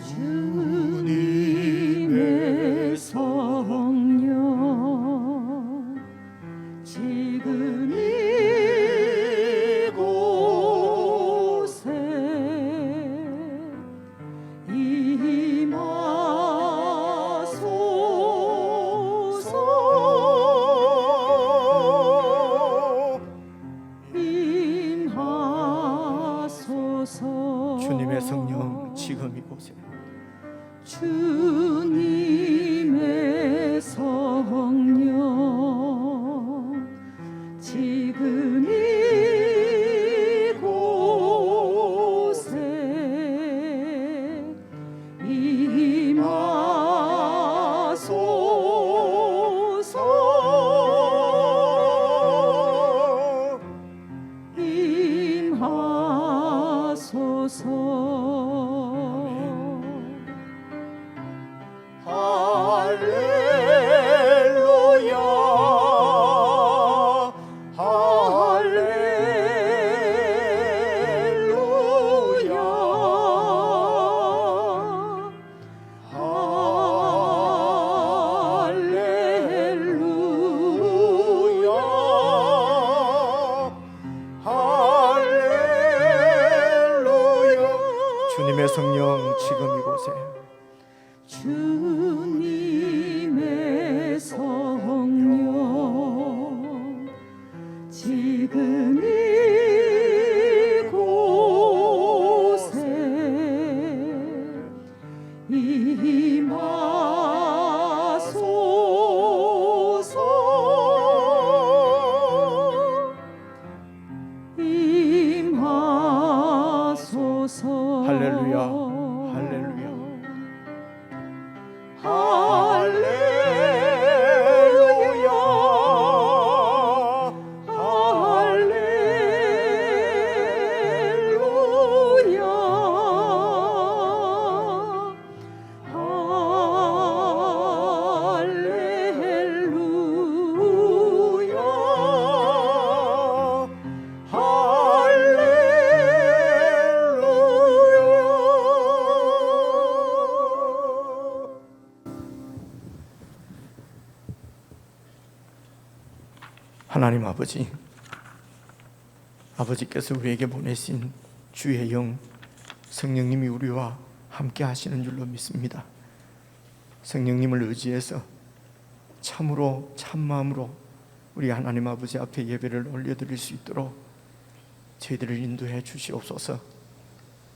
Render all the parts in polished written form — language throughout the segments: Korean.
주님의 성령 지금 이곳에 임하소서. 주님의 성령 지금 이곳에 주님의 성령 지금 이곳에 주님의 성령 지금 이곳에 주님의 성령 지금 이곳에 임하소서. 할렐루야 할렐루야 하나님 아버지께서 우리에게 보내신 주의 영 성령님이 우리와 함께 하시는 줄로 믿습니다. 성령님을 의지해서 참으로 참마음으로 우리 하나님 아버지 앞에 예배를 올려드릴 수 있도록 저희들을 인도해 주시옵소서.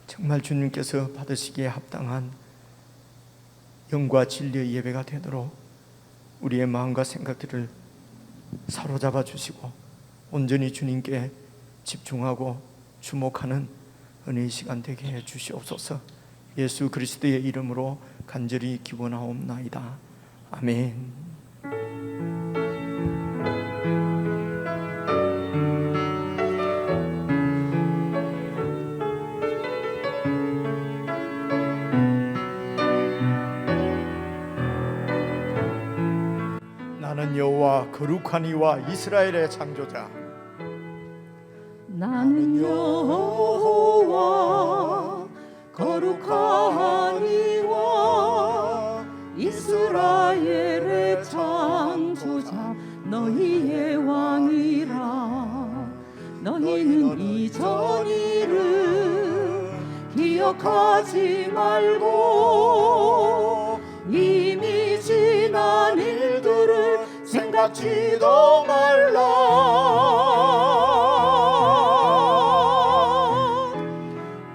정말 주님께서 받으시기에 합당한 영과 진리의 예배가 되도록 우리의 마음과 생각들을 사로잡아 주시고 온전히 주님께 집중하고 주목하는 은혜의 시간 되게 해 주시옵소서. 예수 그리스도의 이름으로 간절히 기원하옵나이다. 아멘. 나는 여호와 거룩한 이와 이스라엘의 창조자. 나는 여호와 거룩한 이와 이스라엘의 창조자 너희의 왕이라. 너희는 이전 일을 기억하지 말고 이미 지난 일들을 생각지도 말라.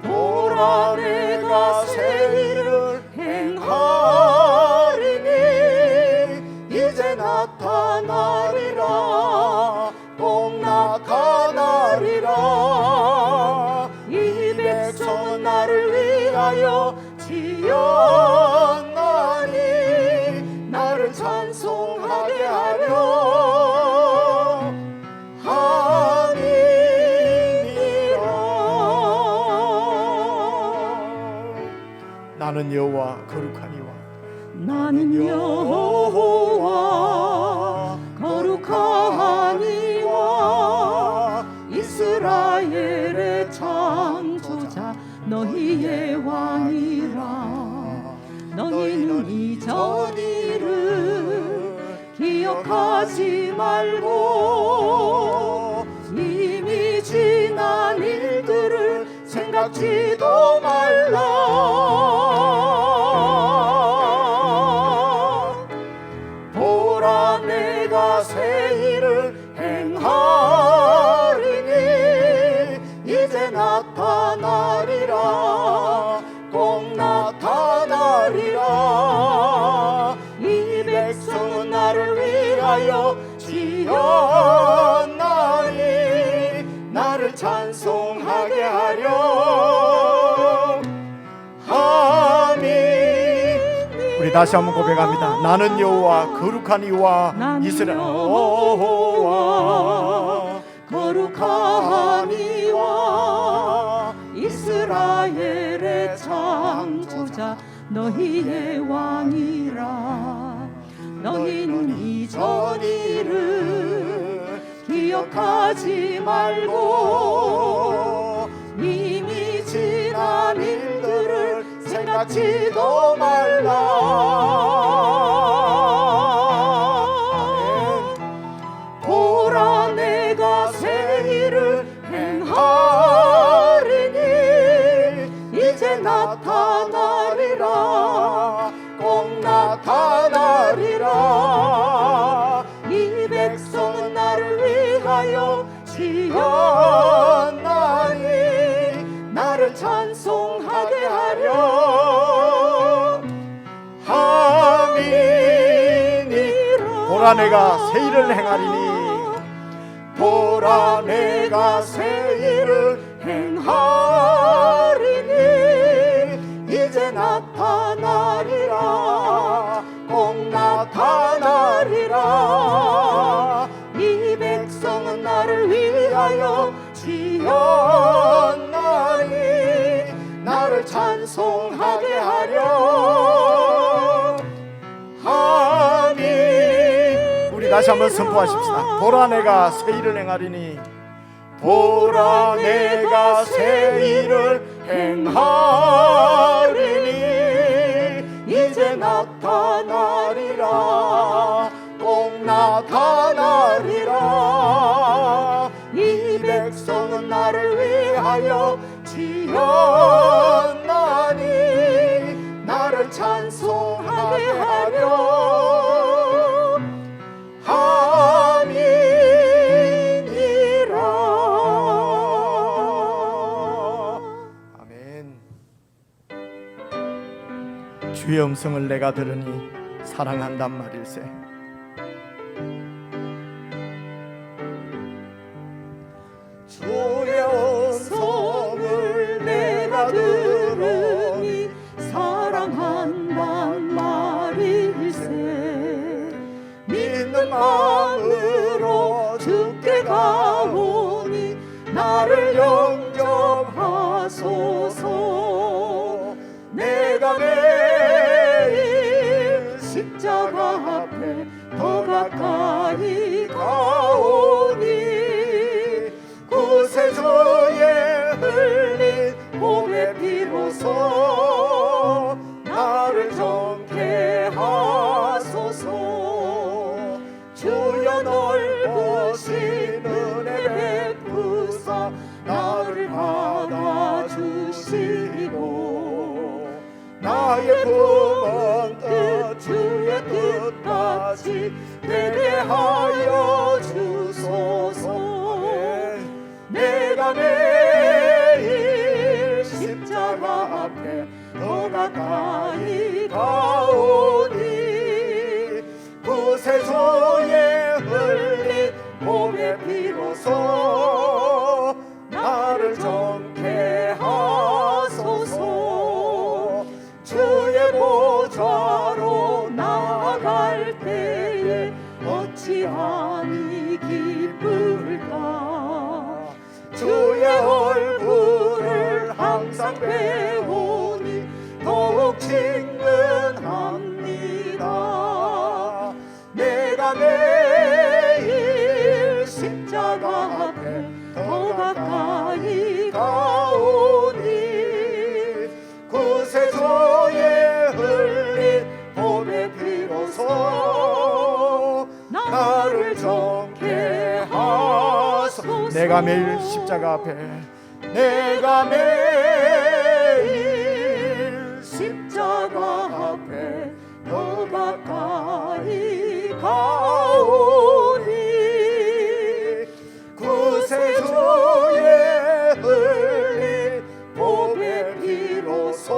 보라 내가 새 일을 행하리니 이제 나타나리라. 꼭 나타나리라. 이 백성은 나를 위하여 지었나니 나를 찬송하게 하려 함이니라. 나는 여호와 거룩한 이와 나는 여호와 거룩한 이와 이스라엘의 창조자 너희의 왕이라. 전 일을 기억하지 말고 이미 지난 일들을 생각지도 말라. 보라 내가 새 일을 행하리니 이제 나타나리라. 꼭 나타나리라. 이 백성은 나를 위하여 지었나니 나를 찬송하게 하려 함이. 우리 다시 한번 고백합니다. 나는 여호와 거룩한 이와 이스라엘 여호와 거룩한 이와 이스라엘의 창조자 너희의 왕이라. 너희는 이전 일을 기억하지 말고 이미 지난 일들을 생각지도 말라. 보라 내가 새 일을 행하리니 이제 나타나리라. 꼭 나타나리라. 이 백성은 나를 위하여 지었나니 나를 찬송하게 하려 함이니라. 보라 내가 새 일을 행하리니 보라 내가 새 일을 행하리니 이제 나타나리라. 꼭 나타나리라. 이 백성은 나를 위하여 지었나니 나를 찬송하게 하려 함이. 우리 다시 한번 선포하십시다. 보라 내가 새 일을 행하리니 보라 내가 새 일을 행하리니 이제 나타나리라. 꼭 나타나리라. 이 백성은 나를 위하여 지었나니 나를 찬송하게 하려 함이니라. 아멘. 주의 음성을 내가 들으니 사랑한단 말일세. 주의 음성을 내가 들으니 사랑한단 말일세. 믿는 마음으로 주께 가오니 나를 영접하소서. 내가 매일 십자가 앞에 더 가까이 가오니 구세주의 흘린 몸의 피로써 나를 정케 하소서. 주여 넓으신 은혜 베푸사 나를 받아주시고 나의 품은 뜻 주의 뜻같이 되게 하여 주소서. 내가 매일 십자가 앞에 더 가까이 가오니 구세주의 흘린 몸의 피로써 나를 정케 하소서. 주의 보좌로 나아갈 때에 어찌하니 기쁠까. 주의 얼굴을 항상 배우니 더욱 친근합니다. 내가 매일 십자가 앞에 더 가까이 가오니 구세주의 흘린 몸의 나를 정케 하소서. 내가 매일 십자가 앞에 내가 매일 십자가 앞에 더 가까이 가오니 구세주의 흘린 보배 피로써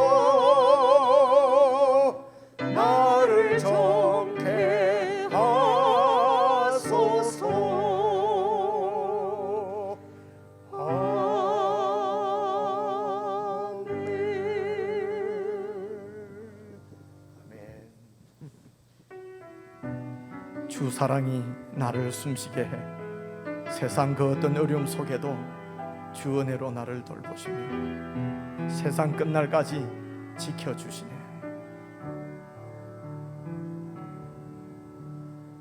나를 정케 하소서. 주 사랑이 나를 숨쉬게 해 세상 그 어떤 어려움 속에도 주 은혜로 나를 돌보시며 세상 끝날까지 지켜주시네.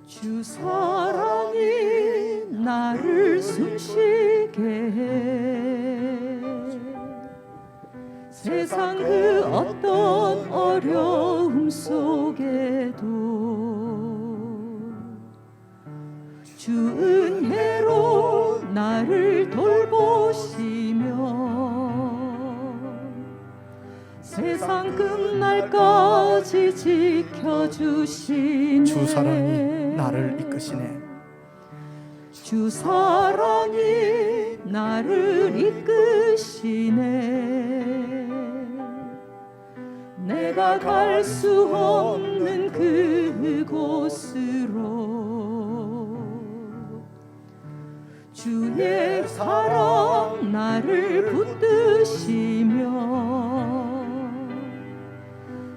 주 사랑이 나를 숨쉬게 해 세상 그 어떤 어려움 속에도 주 은혜로 나를 돌보시며 세상 끝날까지 지켜주시네. 주 사랑이 나를 이끄시네. 주 사랑이 나를 이끄시네. 내가 갈 수 없는 그곳으로 주의 사랑 나를 붙드시며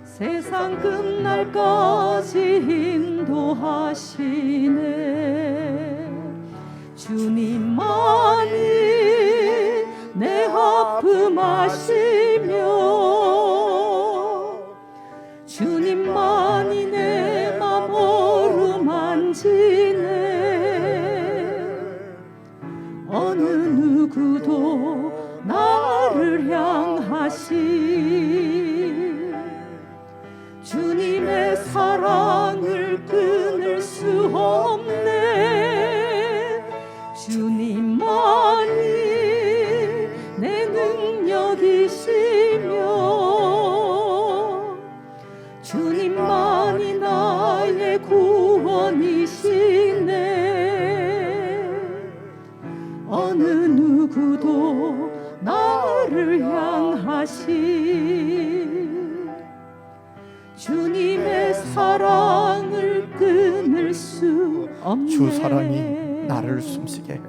세상 끝날까지 인도하시네. 주님만이 내 아픔 아시며 주님만이 내 맘 어루만지네. 어느 누구도 나를 향하시 주님의 사랑을 끊을 수 없네. 주님만이 내 능력이시며 주님만이 나의 구원이시네. 어느 누구도 나를 향하시 주님의 사랑을 끊을 수 없네. 주 사랑이 나를 숨쉬게 해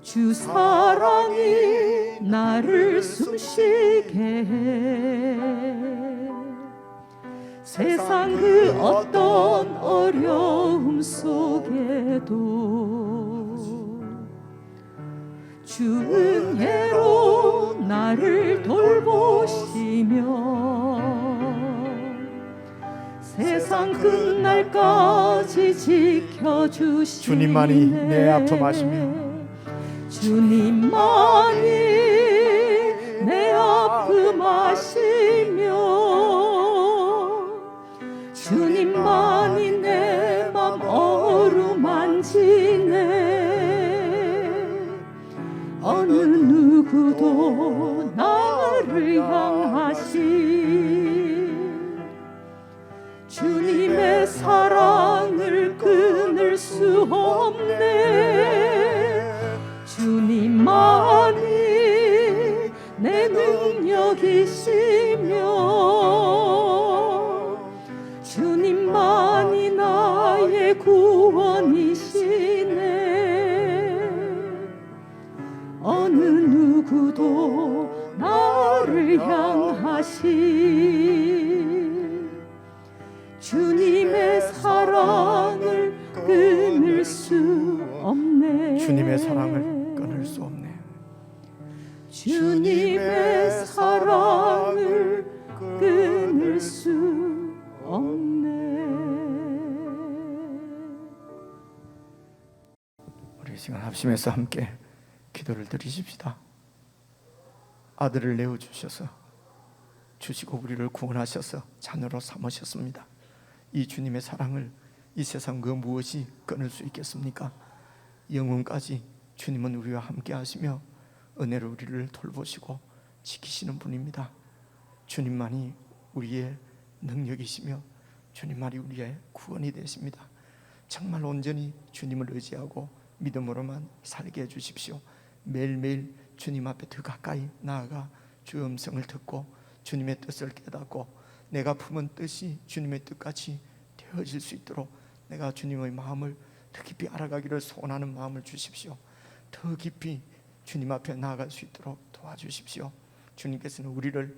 주 사랑이 나를 숨쉬게 해 세상 그 어떤 어려움 속에도 주 은혜로 나를 돌보시며 세상 끝날까지 지켜주시네. 주님만이 내 아픔 아시며 주님만이 내 아픔 아시며 주님만이 내 맘 어루만지네. 어느 누구도 나를 향하시 주님의 사랑을 끊을 수 없네. 주님만이 내 능력이시며 주님만이 나의 구원이시네. 어느 누구도 나를 향하시 주님의 사랑을 끊을 수 없네. 주님의 사랑을 끊을 수 없네. 주님의 사랑을 끊을 수 없네. 우리 시간 합심해서 함께 기도를 드리십시다. 아들을 내어주셔서 주시고 우리를 구원하셔서 자녀로 삼으셨습니다. 이 주님의 사랑을 이 세상 그 무엇이 끊을 수 있겠습니까? 영원까지 주님은 우리와 함께 하시며 은혜로 우리를 돌보시고 지키시는 분입니다. 주님만이 우리의 능력이시며 주님만이 우리의 구원이 되십니다. 정말 온전히 주님을 의지하고 믿음으로만 살게 해주십시오. 매일매일 주님 앞에 더 가까이 나아가 주의 음성을 듣고 주님의 뜻을 깨닫고 내가 품은 뜻이 주님의 뜻같이 되어질 수 있도록 내가 주님의 마음을 더 깊이 알아가기를 소원하는 마음을 주십시오. 더 깊이 주님 앞에 나아갈 수 있도록 도와주십시오. 주님께서는 우리를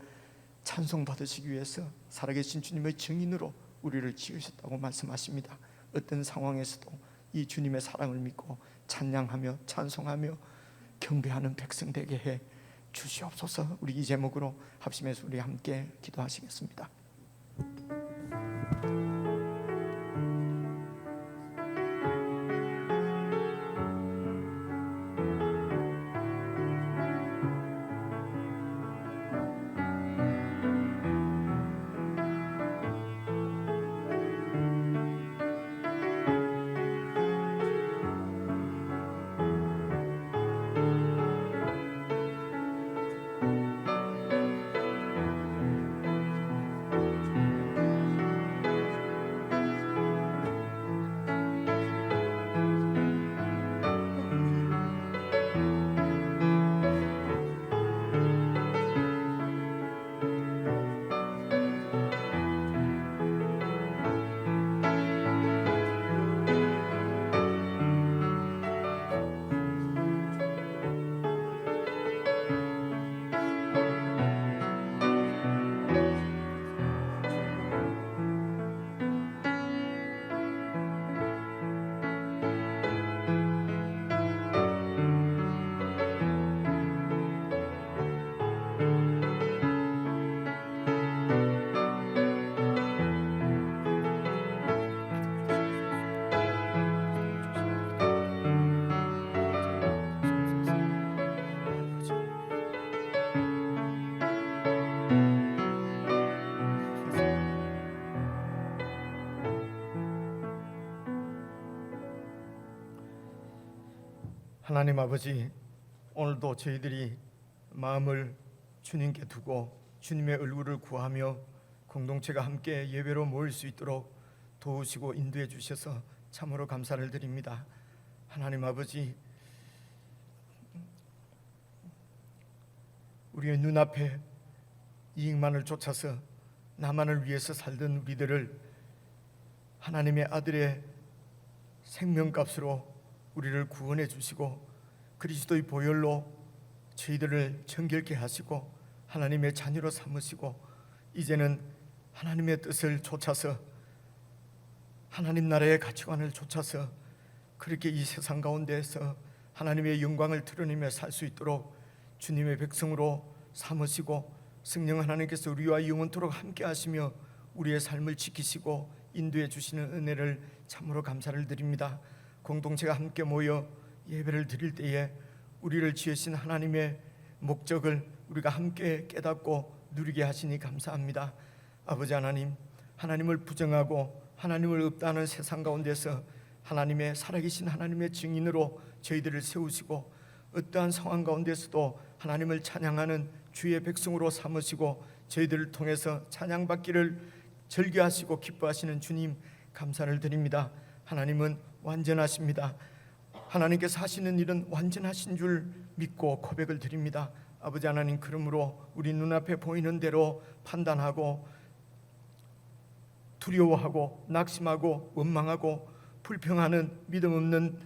찬송받으시기 위해서 살아계신 주님의 증인으로 우리를 지으셨다고 말씀하십니다. 어떤 상황에서도 이 주님의 사랑을 믿고 찬양하며 찬송하며 경배하는 백성 되게 해 주시옵소서. 우리 이 제목으로 합심해서 우리 함께 기도하시겠습니다. 하나님 아버지, 오늘도 저희들이 마음을 주님께 두고 주님의 얼굴을 구하며 공동체가 함께 예배로 모일 수 있도록 도우시고 인도해 주셔서 참으로 감사를 드립니다. 하나님 아버지, 우리의 눈앞에 이익만을 쫓아서 나만을 위해서 살던 우리들을 하나님의 아들의 생명값으로 우리를 구원해 주시고 그리스도의 보혈로 저희들을 정결케 하시고 하나님의 자녀로 삼으시고 이제는 하나님의 뜻을 쫓아서 하나님 나라의 가치관을 쫓아서 그렇게 이 세상 가운데에서 하나님의 영광을 드러내며 살 수 있도록 주님의 백성으로 삼으시고 성령 하나님께서 우리와 영원토록 함께 하시며 우리의 삶을 지키시고 인도해 주시는 은혜를 참으로 감사를 드립니다. 공동체가 함께 모여 예배를 드릴 때에 우리를 지으신 하나님의 목적을 우리가 함께 깨닫고 누리게 하시니 감사합니다. 아버지 하나님, 하나님을 부정하고 하나님을 없다는 세상 가운데서 하나님의 살아계신 하나님의 증인으로 저희들을 세우시고 어떠한 상황 가운데서도 하나님을 찬양하는 주의 백성으로 삼으시고 저희들을 통해서 찬양받기를 즐겨하시고 기뻐하시는 주님 감사를 드립니다. 하나님은 완전하십니다. 하나님께서 하시는 일은 완전하신 줄 믿고 고백을 드립니다. 아버지 하나님, 그러므로 우리 눈앞에 보이는 대로 판단하고 두려워하고 낙심하고 원망하고 불평하는 믿음 없는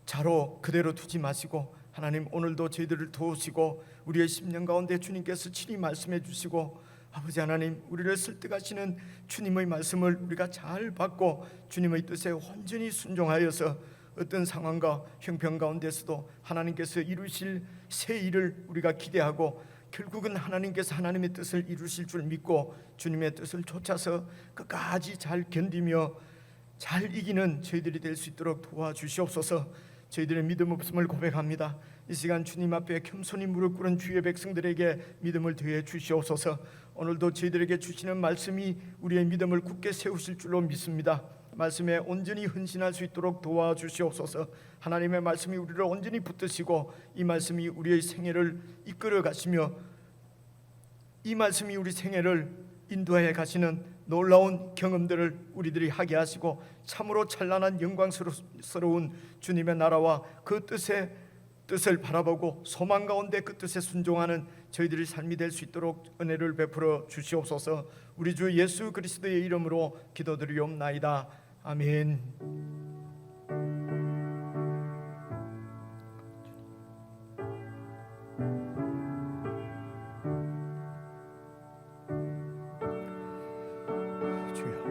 자로 그대로 두지 마시고 하나님, 오늘도 저희들을 도우시고 우리의 심령 가운데 주님께서 친히 말씀해 주시고 아버지 하나님, 우리를 설득하시는 주님의 말씀을 우리가 잘 받고 주님의 뜻에 온전히 순종하여서 어떤 상황과 형편 가운데서도 하나님께서 이루실 새 일을 우리가 기대하고 결국은 하나님께서 하나님의 뜻을 이루실 줄 믿고 주님의 뜻을 쫓아서 끝까지 잘 견디며 잘 이기는 저희들이 될 수 있도록 도와주시옵소서. 저희들의 믿음 없음을 고백합니다. 이 시간 주님 앞에 겸손히 무릎 꿇은 주의 백성들에게 믿음을 더해 주시옵소서. 오늘도 저희들에게 주시는 말씀이 우리의 믿음을 굳게 세우실 줄로 믿습니다. 말씀에 온전히 헌신할 수 있도록 도와주시옵소서. 하나님의 말씀이 우리를 온전히 붙드시고 이 말씀이 우리의 생애를 이끌어 가시며 이 말씀이 우리 생애를 인도해 가시는 놀라운 경험들을 우리들이 하게 하시고 참으로 찬란한 영광스러운 주님의 나라와 그 뜻을 바라보고 소망 가운데 그 뜻에 순종하는 저희들의 삶이 될 수 있도록 은혜를 베풀어 주시옵소서. 우리 주 예수 그리스도의 이름으로 기도드리옵나이다. 아멘. 주여.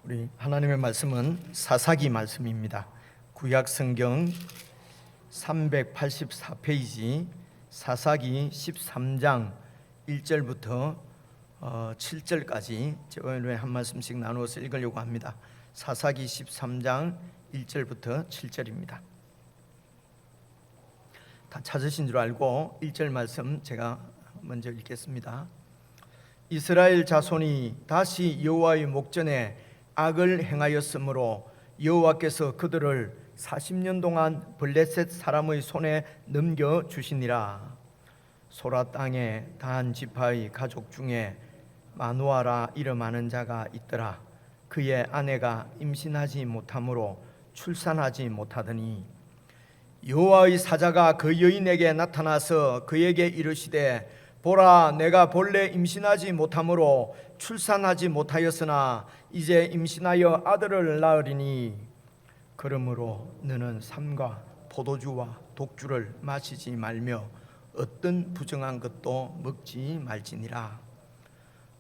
우리 하나님의 말씀은 사사기 말씀입니다. 구약 성경 384페이지 사사기 13장 1절부터 7절까지 오늘 한 말씀씩 나누어서 읽으려고 합니다. 사사기 13장 1절부터 7절입니다. 다 찾으신 줄 알고 1절 말씀 제가 먼저 읽겠습니다. 이스라엘 자손이 다시 여호와의 목전에 악을 행하였으므로 여호와께서 그들을 40년 동안 블레셋 사람의 손에 넘겨 주시니라. 소라 땅에 단 지파의 가족 중에 마누아라 이름하는 자가 있더라. 그의 아내가 임신하지 못하므로 출산하지 못하더니 여호와의 사자가 그 여인에게 나타나서 그에게 이르시되 보라, 내가 본래 임신하지 못하므로 출산하지 못하였으나 이제 임신하여 아들을 낳으리니 그러므로 너는 삼과 포도주와 독주를 마시지 말며 어떤 부정한 것도 먹지 말지니라.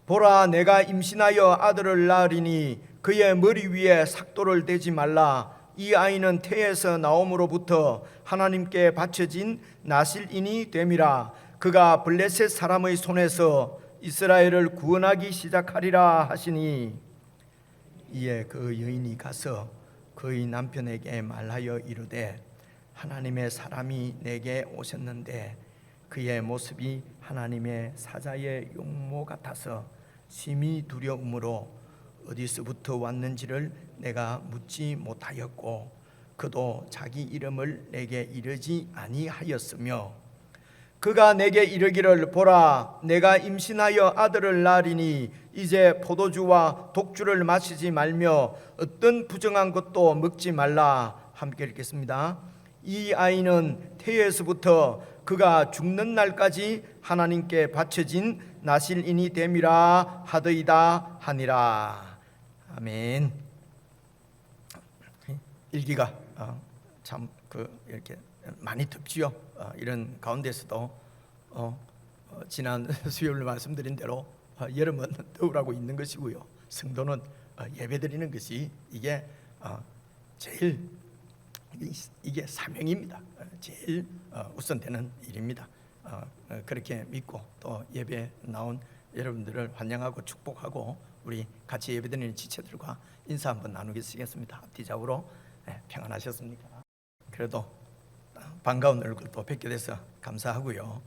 보라, 내가 임신하여 아들을 낳으리니 그의 머리 위에 삭도를 대지 말라. 이 아이는 태에서 나옴으로부터 하나님께 바쳐진 나실인이 됨이라. 그가 블레셋 사람의 손에서 이스라엘을 구원하기 시작하리라 하시니 이에 그 여인이 가서 그의 남편에게 말하여 이르되 하나님의 사람이 내게 오셨는데 그의 모습이 하나님의 사자의 용모 같아서 심히 두려움으로 어디서부터 왔는지를 내가 묻지 못하였고 그도 자기 이름을 내게 이르지 아니하였으며 그가 내게 이르기를 보라, 내가 임신하여 아들을 낳으리니 이제 포도주와 독주를 마시지 말며 어떤 부정한 것도 먹지 말라. 함께 읽겠습니다. 이 아이는 태에서부터 그가 죽는 날까지 하나님께 바쳐진 나실인이 됨이라 하더이다 하니라. 아멘. 일기가 참 이렇게 많이 덥지요. 이런 가운데서도 지난 수요일 말씀드린 대로 여름은 더우라고 있는 것이고요. 성도는 예배드리는 것이 이게 제일 이게 사명입니다. 제일 우선되는 일입니다. 그렇게 믿고 또 예배 나온 여러분들을 환영하고 축복하고 우리 같이 예배드리는 지체들과 인사 한번 나누겠습니다. 앞뒤좌우로 평안하셨습니까? 그래도 반가운 얼굴도 뵙게 돼서 감사하고요.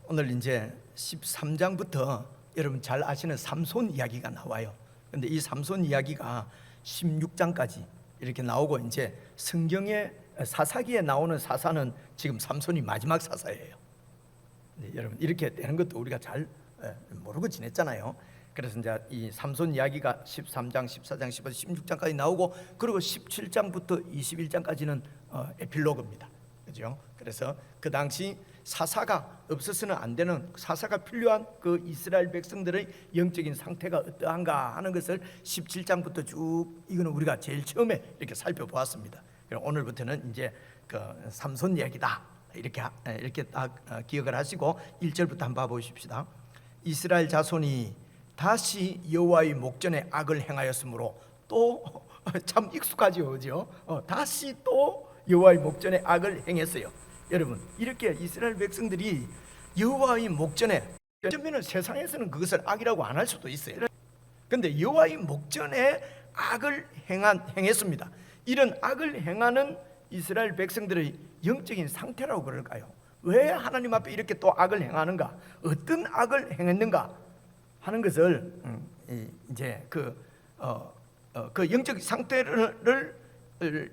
오늘 이제 13장부터 여러분 잘 아시는 삼손 이야기가 나와요. 근데 이 삼손 이야기가 16장까지 이렇게 나오고 이제 성경의 사사기에 나오는 사사는 지금 삼손이 마지막 사사예요. 여러분 이렇게 되는 것도 우리가 잘 모르고 지냈잖아요. 그래서 이제 이 삼손 이야기가 13장, 14장, 15장, 16장까지 나오고 그리고 17장부터 21장까지는 에필로그입니다. 그죠? 그래서 그 당시 사사가 없어서는 안 되는 사사가 필요한 그 이스라엘 백성들의 영적인 상태가 어떠한가 하는 것을 17장부터 쭉 이거는 우리가 제일 처음에 이렇게 살펴보았습니다. 그럼 오늘부터는 이제 그 삼손 이야기다 이렇게 딱 기억을 하시고 1절부터 한번 봐보십시다. 이스라엘 자손이 다시 여호와의 목전에 악을 행하였으므로 또 참 익숙하죠, 그죠? 다시 또 여호와의 목전에 악을 행했어요. 여러분 이렇게 이스라엘 백성들이 여호와의 목전에 어쩌면 세상에서는 그것을 악이라고 안 할 수도 있어요. 그런데 여호와의 목전에 악을 행했습니다. 이런 악을 행하는 이스라엘 백성들의 영적인 상태라고 그럴까요? 왜 하나님 앞에 이렇게 또 악을 행하는가? 어떤 악을 행했는가 하는 것을 이제 그 영적 상태를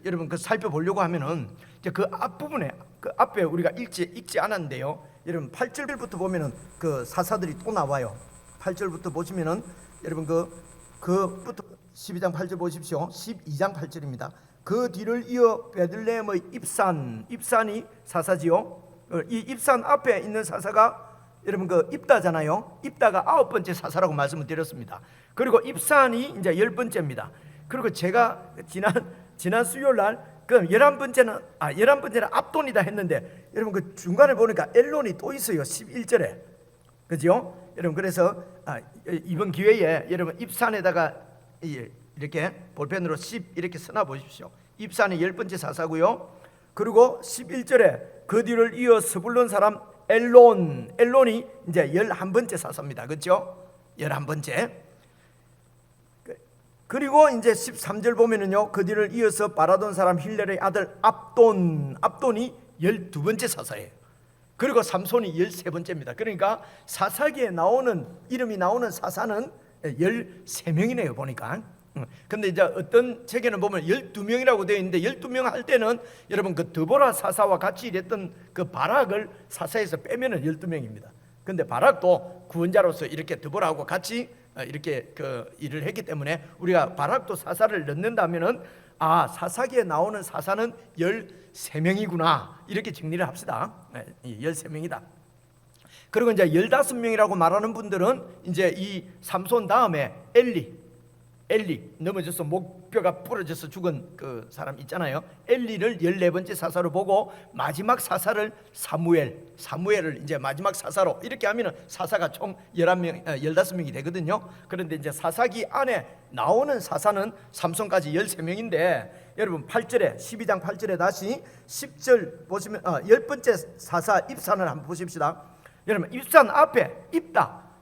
여러분 그 살펴보려고 하면은 이제 그 앞부분에 그 앞에 우리가 읽지 않았는데요. 여러분 8절부터 보면은 그 사사들이 또 나와요. 8절부터 보시면은 여러분 그부터 12장 8절 보십시오. 12장 8절입니다. 그 뒤를 이어 베들레헴의 입산이 사사지요. 이 입산 앞에 있는 사사가 여러분 그 입다잖아요. 입다가 9번째 사사라고 말씀을 드렸습니다. 그리고 입산이 이제 10번째입니다. 그리고 제가 지난 수요일 날 그 11번째는 압돈이다 했는데 여러분 그 중간에 보니까 엘론이 또 있어요. 11절에. 그죠? 여러분 그래서 이번 기회에 여러분 입산에다가 이렇게 볼펜으로 10 이렇게 써놔 보십시오. 입산이 10번째 사사고요. 그리고 11절에 그 뒤를 이어 스불론 사람 엘론이 이제 11번째 사사입니다. 그렇죠? 11번째. 그리고 이제 13절 보면은요, 그 뒤를 이어서 바라돈 사람 힐렐의 아들 압돈이 12번째 사사예요. 그리고 삼손이 13번째입니다. 그러니까 사사기에 이름이 나오는 사사는 13명이네요 보니까. 근데 이제 어떤 책에는 보면 12명이라고 되어 있는데 12명 할 때는 여러분 그 드보라 사사와 같이 일했던 그 바락을 사사에서 빼면은 12명입니다. 근데 바락도 구원자로서 이렇게 드보라하고 같이 이렇게 그 일을 했기 때문에 우리가 바락도 사사를 넣는다면은 사사기에 나오는 사사는 13명이구나 이렇게 정리를 합시다. 13명이다. 그리고 이제 15명이라고 말하는 분들은 이제 이 삼손 다음에 엘리 넘어져서 목뼈가 부러져서 죽은 그 사람 있잖아요. 엘리를 14번째 사사로 보고 마지막 사사를 사무엘을 이제 마지막 사사로 이렇게 하면은 사사가 총 15명이 되거든요. 그런데 이제 사사기 안에 나오는 사사는 삼손까지 13명인데 여러분 8절에 12장 8절에 다시 10절 보시면 10번째 사사 입산을 한번 보십시다. 여러분 입산 앞에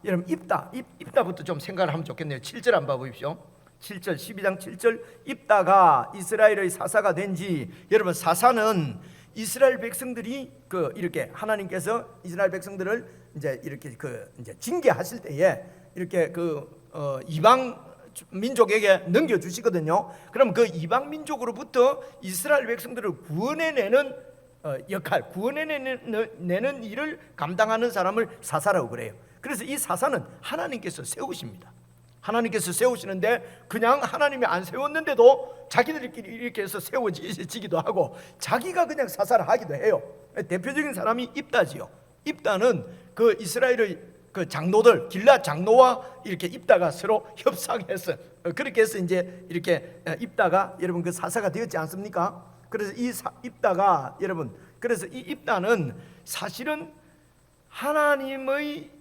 여러분 입다부터 좀 생각을 하면 좋겠네요. 7절 한번 보십시오. 7절 12장 7절 입다가 이스라엘의 사사가 된지 여러분 사사는 이스라엘 백성들이 이렇게 하나님께서 이스라엘 백성들을 이제 이렇게 이제 징계하실 때에 이렇게 이방 민족에게 넘겨 주시거든요. 그럼 그 이방 민족으로부터 이스라엘 백성들을 구원해내는 역할, 구원해내는 일을 감당하는 사람을 사사라고 그래요. 그래서 이 사사는 하나님께서 세우십니다. 하나님께서 세우시는데 그냥 하나님이 안 세웠는데도 자기들끼리 이렇게 해서 세워지기도 하고 자기가 그냥 사사를 하기도 해요. 대표적인 사람이 입다지요. 입다는 그 이스라엘의 그 장로들 길앗 장로와 이렇게 입다가 서로 협상해서 그렇게 해서 이제 이렇게 입다가 여러분 그 사사가 되었지 않습니까? 그래서 이 입다가 여러분 그래서 이 입다는 사실은 하나님의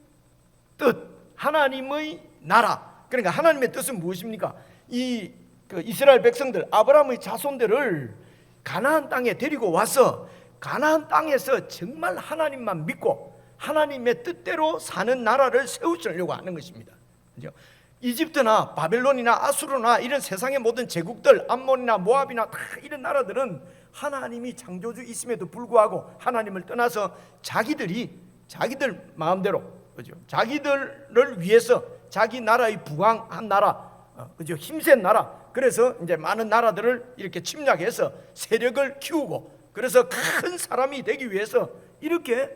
뜻, 하나님의 나라. 그러니까 하나님의 뜻은 무엇입니까? 이스라엘 백성들, 아브라함의 자손들을 가나안 땅에 데리고 와서 가나안 땅에서 정말 하나님만 믿고 하나님의 뜻대로 사는 나라를 세우시려고 하는 것입니다. 그렇죠? 이집트나 바벨론이나 아수르나 이런 세상의 모든 제국들, 암몬이나 모압이나 다 이런 나라들은 하나님이 창조주이심에도 불구하고 하나님을 떠나서 자기들 마음대로, 그죠? 자기들을 위해서 자기 나라의 부강한 나라, 그죠? 힘센 나라. 그래서 이제 많은 나라들을 이렇게 침략해서 세력을 키우고, 그래서 큰 사람이 되기 위해서 이렇게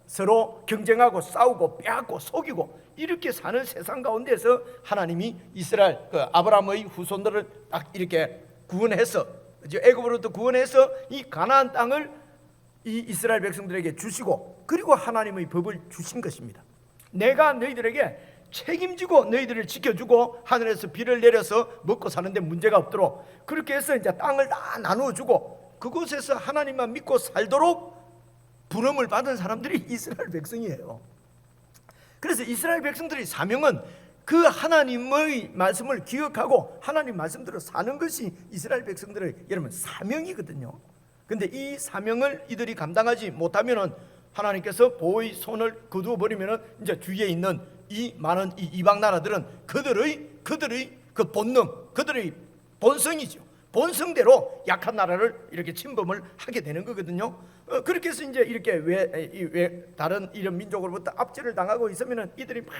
서로 경쟁하고 싸우고 빼앗고 속이고 이렇게 사는 세상 가운데서 하나님이 이스라엘 아브라함의 후손들을 딱 이렇게 구원해서, 애굽으로부터 구원해서 이 가나안 땅을 이 이스라엘 백성들에게 주시고, 그리고 하나님의 법을 주신 것입니다. 내가 너희들에게 책임지고 너희들을 지켜주고 하늘에서 비를 내려서 먹고 사는데 문제가 없도록 그렇게 해서 이제 땅을 다 나누어 주고 그곳에서 하나님만 믿고 살도록 부름을 받은 사람들이 이스라엘 백성이에요. 그래서 이스라엘 백성들의 사명은 그 하나님의 말씀을 기억하고 하나님 말씀대로 사는 것이 이스라엘 백성들의 여러분 사명이거든요. 근데 이 사명을 이들이 감당하지 못하면은 하나님께서 보호의 손을 거두어 버리면은 이제 주위에 있는 이 많은 이 이방 나라들은 그들의 그들의 그 본능, 그들의 본성이죠. 본성대로 약한 나라를 이렇게 침범을 하게 되는 거거든요. 그렇게 해서 이제 이렇게 왜 다른 이런 민족으로부터 압제를 당하고 있으면은 이들이 막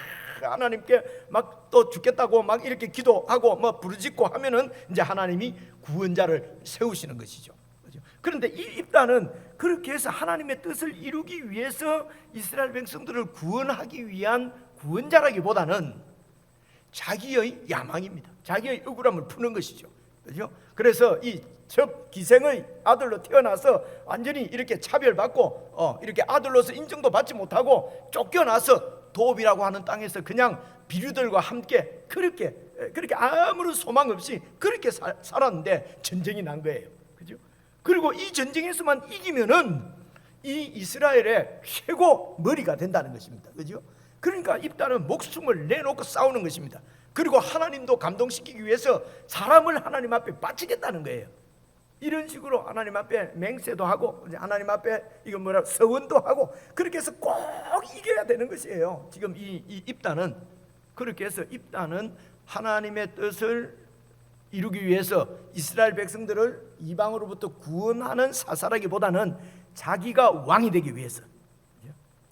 하나님께 막 또 죽겠다고 막 이렇게 기도하고 뭐 부르짖고 하면은 이제 하나님이 구원자를 세우시는 것이죠. 그런데 이 입다는 그렇게 해서 하나님의 뜻을 이루기 위해서 이스라엘 백성들을 구원하기 위한 구원자라기보다는 자기의 야망입니다. 자기의 억울함을 푸는 것이죠. 그렇죠? 그래서 이 첫 기생의 아들로 태어나서 완전히 이렇게 차별받고 이렇게 아들로서 인정도 받지 못하고 쫓겨나서 도읍이라고 하는 땅에서 그냥 비류들과 함께 그렇게 아무런 소망 없이 그렇게 살았는데 전쟁이 난 거예요. 그죠? 그리고 이 전쟁에서만 이기면은 이 이스라엘의 최고 머리가 된다는 것입니다. 그죠? 그러니까 입다는 목숨을 내놓고 싸우는 것입니다. 그리고 하나님도 감동시키기 위해서 사람을 하나님 앞에 바치겠다는 거예요. 이런 식으로 하나님 앞에 맹세도 하고 하나님 앞에 이거 뭐라 서원도 하고 그렇게 해서 꼭 이겨야 되는 것이에요. 지금 이 입다는 그렇게 해서 입다는 하나님의 뜻을 이루기 위해서 이스라엘 백성들을 이방으로부터 구원하는 사사라기보다는 자기가 왕이 되기 위해서,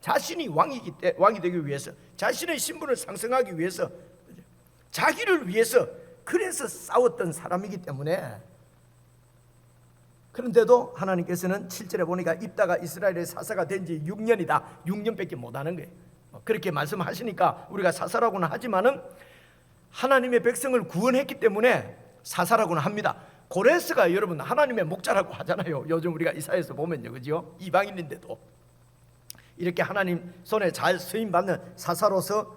자신이 왕이 되기 위해서, 자신의 신분을 상승하기 위해서, 자기를 위해서 그래서 싸웠던 사람이기 때문에. 그런데도 하나님께서는 7절에 보니까 입다가 이스라엘의 사사가 된 지 6년이다 6년밖에 못하는 거예요. 그렇게 말씀하시니까 우리가 사사라고는 하지만은 하나님의 백성을 구원했기 때문에 사사라고는 합니다. 고레스가 여러분 하나님의 목자라고 하잖아요. 요즘 우리가 이사야에서 보면요, 그죠? 이방인인데도 이렇게 하나님 손에 잘 쓰임 받는 사사로서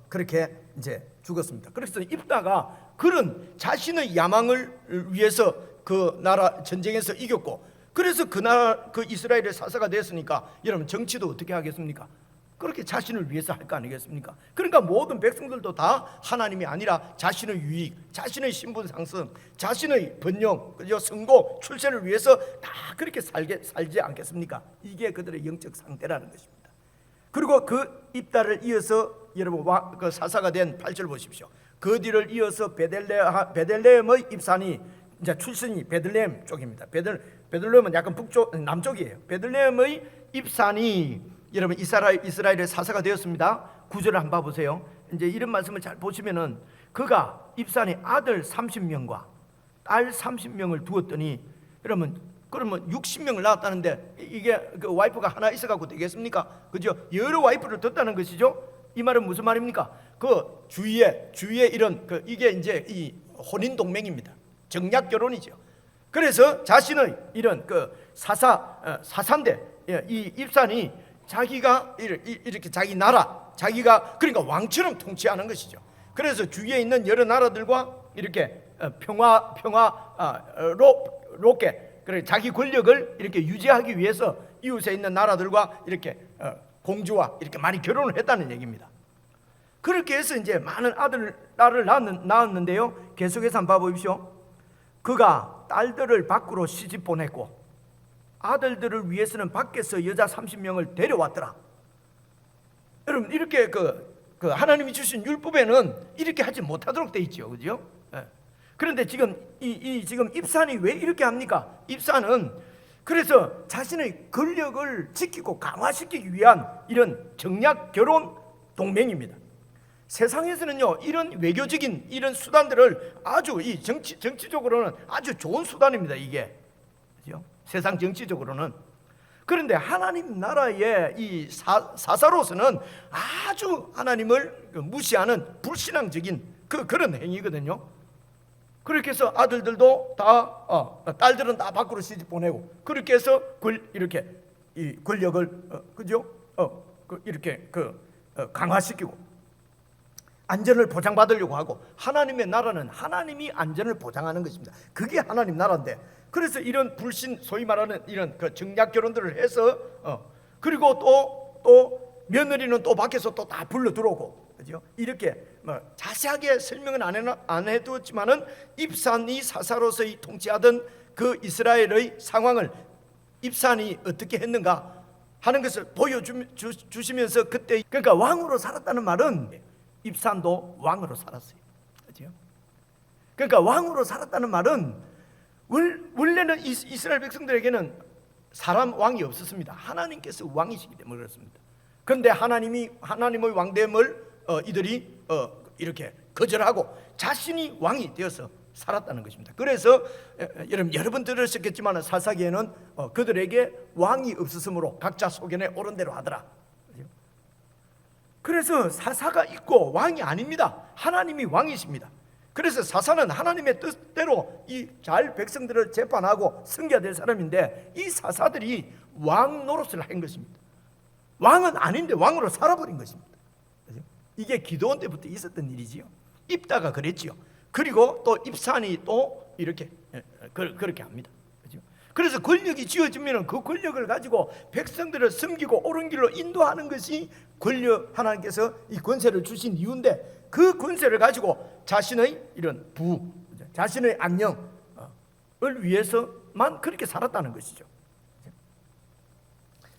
그렇게 이제 죽었습니다. 그래서 입다가 그런 자신의 야망을 위해서 그 나라 전쟁에서 이겼고, 그래서 그 나라 그 이스라엘의 사사가 됐으니까 여러분 정치도 어떻게 하겠습니까? 그렇게 자신을 위해서 할 거 아니겠습니까? 그러니까 모든 백성들도 다 하나님이 아니라 자신의 유익, 자신의 신분 상승, 자신의 번영, 그죠? 성공, 출세를 위해서 다 그렇게 살지 않겠습니까? 이게 그들의 영적 상태라는 것입니다. 그리고 그 입다를 이어서 여러분 그 사사가 된 8절 보십시오. 그 뒤를 이어서 베들레헴의 입산이 이제 출신이 베들레헴 쪽입니다. 베들레헴은 약간 남쪽이에요. 베들레헴의 입산이 여러분 이스라엘의 사사가 되었습니다. 9절을 한번 봐보세요. 이제 이런 말씀을 잘 보시면은 그가 입산이 아들 30명과 딸 30명을 두었더니 여러분 그러면 60명을 낳았다는데 이게 그 와이프가 하나 있어갖고 되겠습니까? 그죠? 여러 와이프를 뒀다는 것이죠. 이 말은 무슨 말입니까? 그 주위에 이런 이게 이제 이 혼인 동맹입니다. 정략 결혼이죠. 그래서 자신의 이런 그 사사인데 이 입산이 자기가 이렇게 자기 나라, 자기가 그러니까 왕처럼 통치하는 것이죠. 그래서 주위에 있는 여러 나라들과 이렇게 평화롭게 그래 자기 권력을 이렇게 유지하기 위해서 이웃에 있는 나라들과 이렇게 공주와 이렇게 많이 결혼을 했다는 얘기입니다. 그렇게 해서 이제 많은 딸을 낳았는데요. 계속해서 한번 봐보십시오. 그가 딸들을 밖으로 시집 보냈고 아들들을 위해서는 밖에서 여자 30명을 데려왔더라. 여러분 이렇게 그 하나님이 주신 율법에는 이렇게 하지 못하도록 돼 있죠, 그죠? 예. 그런데 지금 지금 입산이 왜 이렇게 합니까? 입산은 그래서 자신의 권력을 지키고 강화시키기 위한 이런 정략 결혼 동맹입니다. 세상에서는요 이런 외교적인 이런 수단들을 아주 이 정치적으로는 아주 좋은 수단입니다. 이게 그죠? 세상 정치적으로는. 그런데 하나님 나라의 이 사사로서는 아주 하나님을 무시하는 불신앙적인 그런 행위거든요. 그렇게 해서 아들들도 다 딸들은 다 밖으로 시집 보내고 그렇게 해서 이렇게 이 권력을 그죠? 이렇게 강화시키고 안전을 보장받으려고 하고, 하나님의 나라는 하나님이 안전을 보장하는 것입니다. 그게 하나님 나라인데, 그래서 이런 불신, 소위 말하는 이런 정략 결혼들을 해서 그리고 또 며느리는 또 밖에서 또 다 불러 들어오고, 그죠? 이렇게 자세하게 설명은 안 해두었지만은 입산이 사사로서 통치하던 그 이스라엘의 상황을 입산이 어떻게 했는가 하는 것을 보여주시면서 그때 그러니까 왕으로 살았다는 말은 입산도 왕으로 살았어요. 그렇죠? 그러니까 왕으로 살았다는 말은 원래는 이스라엘 백성들에게는 사람 왕이 없었습니다. 하나님께서 왕이시기 때문에 그렇습니다. 그런데 하나님의 왕됨을 이들이 이렇게 거절하고 자신이 왕이 되어서 살았다는 것입니다. 그래서 여러분 들으셨겠지만 사사기에는 그들에게 왕이 없었으므로 각자 소견에 옳은 대로 하더라. 그래서 사사가 있고 왕이 아닙니다. 하나님이 왕이십니다. 그래서 사사는 하나님의 뜻대로 이 잘 백성들을 재판하고 승계해야 될 사람인데 이 사사들이 왕 노릇을 한 것입니다. 왕은 아닌데 왕으로 살아버린 것입니다. 이게 기드온 때부터 있었던 일이지요. 입다가 그랬지요. 그리고 또 입산이 또 이렇게 그렇게 합니다. 그래서 권력이 쥐어지면 그 권력을 가지고 백성들을 섬기고 옳은 길로 인도하는 것이 권력, 하나님께서 이 권세를 주신 이유인데 그 권세를 가지고 자신의 이런 자신의 안녕을 위해서만 그렇게 살았다는 것이죠.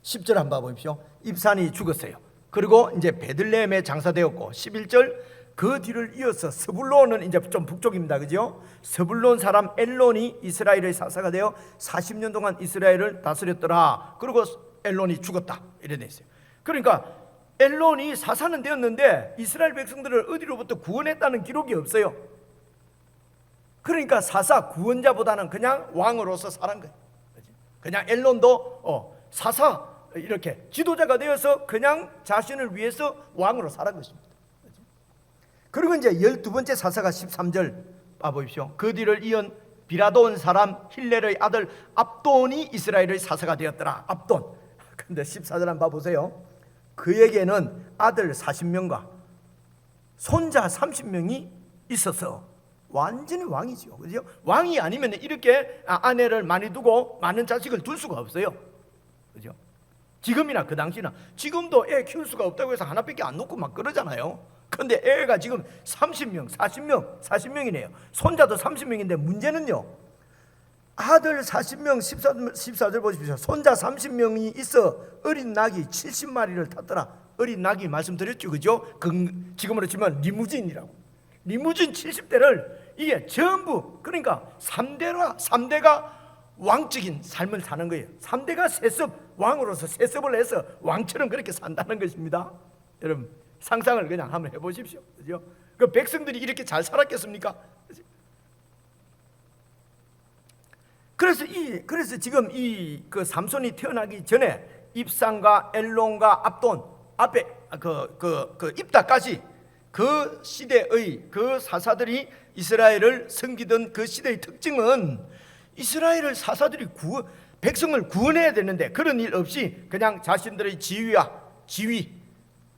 10절 한번 보십시오. 입산이 죽었어요. 그리고 이제 베들레헴에 장사되었고 11절 그 뒤를 이어서 스불론은 이제 좀 북쪽입니다. 그죠? 스불론 사람 엘론이 이스라엘의 사사가 되어 40년 동안 이스라엘을 다스렸더라. 그리고 엘론이 죽었다. 이래 돼 있어요. 그러니까 엘론이 사사는 되었는데 이스라엘 백성들을 어디로부터 구원했다는 기록이 없어요. 그러니까 사사 구원자보다는 그냥 왕으로서 살은 거예요. 그냥 엘론도 사사 이렇게 지도자가 되어서 그냥 자신을 위해서 왕으로 살은 것입니다. 그리고 이제 12번째 사사가 13절 봐보십시오. 그 뒤를 이은 비라돈 사람 힐렐의 아들 압돈이 이스라엘의 사사가 되었더라. 압돈. 근데 14절 한번 봐보세요. 그에게는 아들 40명과 손자 30명이 있어서 완전히 왕이죠. 그죠? 왕이 아니면 이렇게 아내를 많이 두고 많은 자식을 둘 수가 없어요. 그죠? 지금이나 그 당시나 지금도 애 키울 수가 없다고 해서 하나밖에 안 놓고 막 그러잖아요. 근데 애가 지금 30명, 40명이네요. 손자도 30명인데 문제는요. 아들 40명 14절 보십시오. 손자 30명이 있어 어린 낙이 70마리를 탔더라. 어린 낙이 말씀드렸죠. 그죠? 지금으로 치면 리무진이라고. 리무진 70대를 이게 전부 그러니까 3대가 왕적인 삶을 사는 거예요. 3대가 세습 왕으로서 세습을 해서 왕처럼 그렇게 산다는 것입니다. 여러분 상상을 그냥 한번 해보십시오. 그죠? 그 백성들이 이렇게 잘 살았겠습니까? 그래서 지금 그 삼손이 태어나기 전에 입산과 엘론과 압돈 앞에 그 입다까지 그 시대의 그 사사들이 이스라엘을 섬기던 그 시대의 특징은 이스라엘을 사사들이 백성을 구원해야 되는데 그런 일 없이 그냥 자신들의 지위,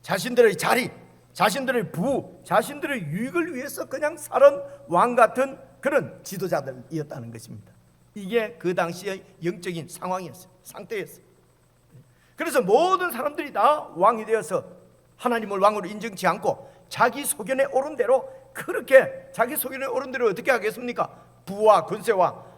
자신들의 자리, 자신들의 부, 자신들의 유익을 위해서 그냥 살은 왕 같은 그런 지도자들이었다는 것입니다. 이게 그 당시의 영적인 상황이었어요. 상태였어요. 그래서 모든 사람들이 다 왕이 되어서 하나님을 왕으로 인정치 않고 자기 소견에 오른 대로 그렇게 자기 소견에 오른 대로 어떻게 하겠습니까? 부와 권세와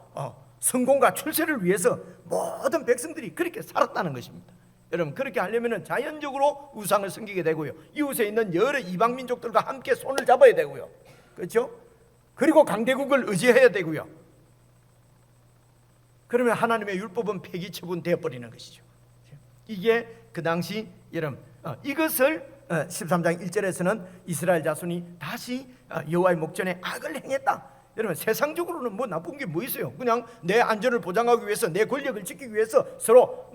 성공과 출세를 위해서 모든 백성들이 그렇게 살았다는 것입니다. 여러분 그렇게 하려면 자연적으로 우상을 섬기게 되고요. 이웃에 있는 여러 이방 민족들과 함께 손을 잡아야 되고요. 그렇죠? 그리고 강대국을 의지해야 되고요. 그러면 하나님의 율법은 폐기 처분되어 버리는 것이죠. 이게 그 당시 여러분 이것을 13장 1절에서는 이스라엘 자손이 다시 여호와의 목전에 악을 행했다. 여러분 세상적으로는 뭐 나쁜 게 뭐 있어요? 그냥 내 안전을 보장하기 위해서 내 권력을 지키기 위해서 서로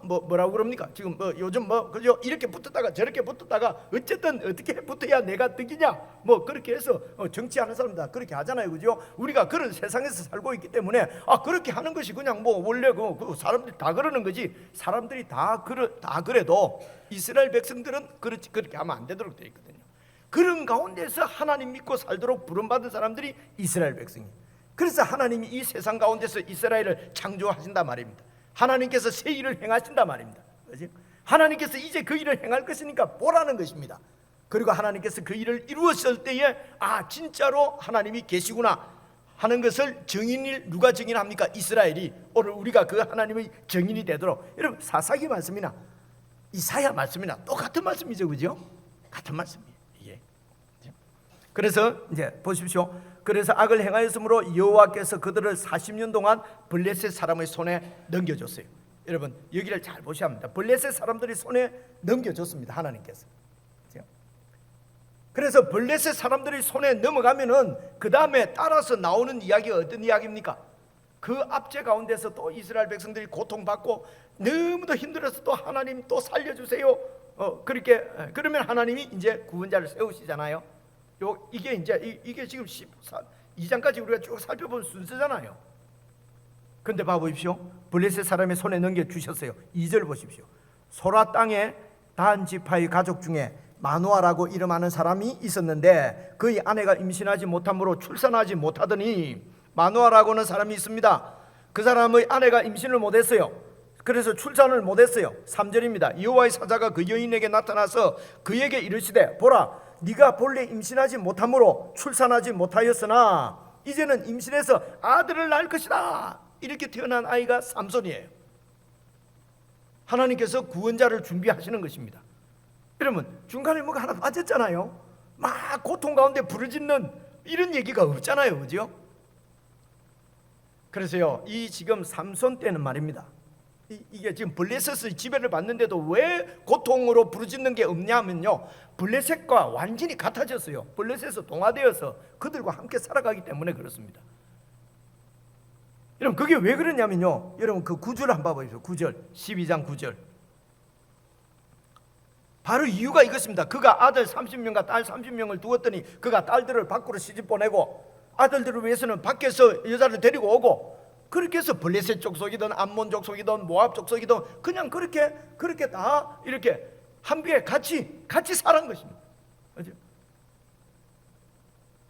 뭐라고 그럽니까? 지금 요즘 그죠? 이렇게 붙었다가 저렇게 붙었다가 어쨌든 어떻게 붙어야 내가 득이냐? 그렇게 해서 정치하는 사람들 다 그렇게 하잖아요, 그죠? 우리가 그런 세상에서 살고 있기 때문에 그렇게 하는 것이 그냥 원래 그 사람들이 다 그러는 거지. 사람들이 다 그래도 이스라엘 백성들은 그렇게 하면 안 되도록 되어 있거든요. 그런 가운데서 하나님 믿고 살도록 부름받은 사람들이 이스라엘 백성이에요. 그래서 하나님이 이 세상 가운데서 이스라엘을 창조하신다 말입니다. 하나님께서 새 일을 행하신다 말입니다. 그렇죠? 하나님께서 이제 그 일을 행할 것이니까 보라는 것입니다. 그리고 하나님께서 그 일을 이루었을 때에 진짜로 하나님이 계시구나 하는 것을 누가 증인합니까? 이스라엘이. 오늘 우리가 그 하나님의 증인이 되도록. 여러분 사사기 말씀이나 이사야 말씀이나 똑같은 말씀이죠, 그죠? 같은 말씀이에요. 그래서 이제 보십시오. 그래서 악을 행하였으므로 여호와께서 그들을 40년 동안 블레셋 사람의 손에 넘겨줬어요. 여러분 여기를 잘 보셔야 합니다. 블레셋 사람들이 손에 넘겨줬습니다. 하나님께서. 그래서 블레셋 사람들이 손에 넘어가면은 그 다음에 따라서 나오는 이야기가 어떤 이야기입니까? 그 압제 가운데서 또 이스라엘 백성들이 고통받고 너무도 힘들어서 또 하나님 또 살려주세요. 그렇게 그러면 하나님이 이제 구원자를 세우시잖아요. 이게 이제 이게 지금 12장까지 우리가 쭉 살펴본 순서잖아요. 근데 봐보십시오. 블레셋 사람의 손에 넘겨 주셨어요. 2절 보십시오. 소라 땅에 단 지파의 가족 중에 마누아라고 이름하는 사람이 있었는데 그의 아내가 임신하지 못함으로 출산하지 못하더니, 마누아라고는 사람이 있습니다. 그 사람의 아내가 임신을 못했어요. 그래서 출산을 못했어요. 3절입니다. 여호와의 사자가 그 여인에게 나타나서 그에게 이르시되 보라, 네가 본래 임신하지 못함으로 출산하지 못하였으나 이제는 임신해서 아들을 낳을 것이다. 이렇게 태어난 아이가 삼손이에요. 하나님께서 구원자를 준비하시는 것입니다. 여러분 중간에 뭐가 하나 빠졌잖아요. 막 고통 가운데 부르짖는 이런 얘기가 없잖아요, 그죠? 그래서요, 이 지금 삼손 때는 말입니다, 이게 지금 블레셋의 지배를 받는데도 왜 고통으로 부르짖는 게 없냐면요, 블레셋과 완전히 같아졌어요. 블레셋에서 동화되어서 그들과 함께 살아가기 때문에 그렇습니다. 여러분 그게 왜 그러냐면요, 여러분 그 9절 한번 봐보십시오. 9절 12장 9절. 바로 이유가 이것입니다. 그가 아들 30명과 딸 30명을 두었더니 그가 딸들을 밖으로 시집 보내고 아들들을 위해서는 밖에서 여자를 데리고 오고, 그렇게 해서 블레셋 족속이든 암몬 족속이든 모압 족속이든 그냥 그렇게 다 이렇게 함께 같이 살은 것입니다. 그렇죠?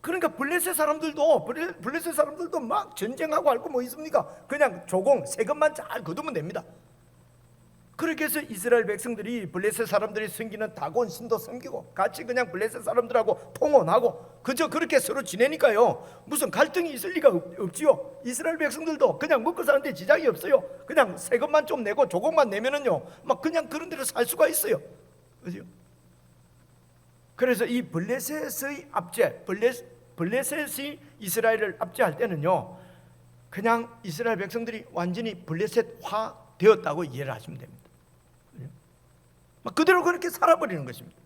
그러니까 블레셋 사람들도 막 전쟁하고 할 거 뭐 있습니까? 그냥 조공 세금만 잘 거두면 됩니다. 그렇게 해서 이스라엘 백성들이 블레셋 사람들이 섬기는 다곤 신도 섬기고 같이 그냥 블레셋 사람들하고 통혼하고 그저 그렇게 서로 지내니까요, 무슨 갈등이 있을 리가 없지요. 이스라엘 백성들도 그냥 먹고 사는데 지장이 없어요. 그냥 세금만 좀 내고 조공만 내면은요 막 그냥 그런 데로 살 수가 있어요. 그죠? 그래서 이 블레셋의 압제, 블레셋이 이스라엘을 압제할 때는요, 그냥 이스라엘 백성들이 완전히 블레셋화 되었다고 이해를 하시면 됩니다. 막 그대로 그렇게 살아버리는 것입니다.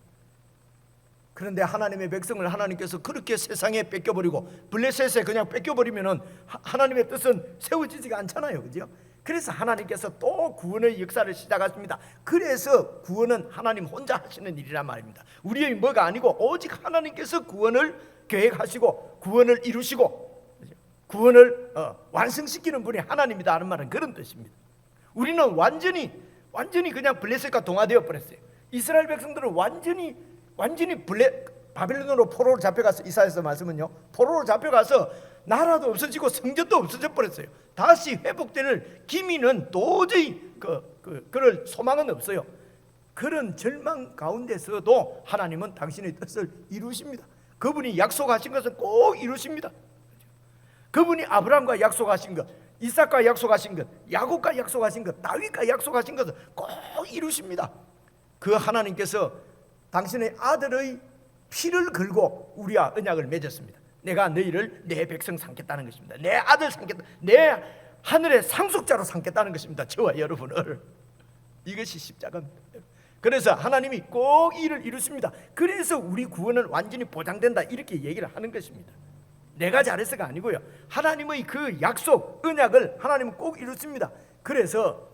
그런데 하나님의 백성을 하나님께서 그렇게 세상에 뺏겨버리고 블레셋에 그냥 뺏겨버리면은 하나님의 뜻은 세워지지가 않잖아요, 그죠? 그래서 하나님께서 또 구원의 역사를 시작하십니다. 그래서 구원은 하나님 혼자 하시는 일이란 말입니다. 우리의 뭐가 아니고 오직 하나님께서 구원을 계획하시고 구원을 이루시고 구원을 완성시키는 분이 하나님이다 하는 말은 그런 뜻입니다. 우리는 완전히 그냥 블레셋과 동화되어 버렸어요. 이스라엘 백성들은 완전히 바빌론으로 포로로 잡혀가서, 이사야서 말씀은요, 포로로 잡혀가서 나라도 없어지고 성전도 없어져 버렸어요. 다시 회복될 기미는 도저히 그럴 소망은 없어요. 그런 절망 가운데서도 하나님은 당신의 뜻을 이루십니다. 그분이 약속하신 것은 꼭 이루십니다. 그분이 아브라함과 약속하신 것, 이삭과 약속하신 것, 야곱과 약속하신 것, 다윗과 약속하신 것을 꼭 이루십니다. 그 하나님께서 당신의 아들의 피를 걸고 우리와 언약을 맺었습니다. 내가 너희를 내 백성 삼겠다는 것입니다. 내 아들 삼겠다, 내 하늘의 상속자로 삼겠다는 것입니다. 저와 여러분을. 이것이 십자가입니다. 그래서 하나님이 꼭 이를 이루십니다. 그래서 우리 구원은 완전히 보장된다, 이렇게 얘기를 하는 것입니다. 내가 잘해서가 아니고요, 하나님의 그 약속, 언약을 하나님은 꼭 이루십니다. 그래서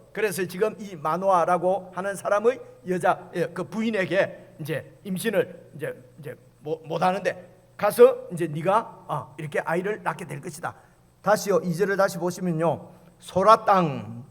지금 이 마노아라고 하는 사람의 여자 그 부인에게 이제 임신을 이제 못 하는데 가서 이제 네가 이렇게 아이를 낳게 될 것이다. 다시요, 2절을 다시 보시면요, 소라 땅,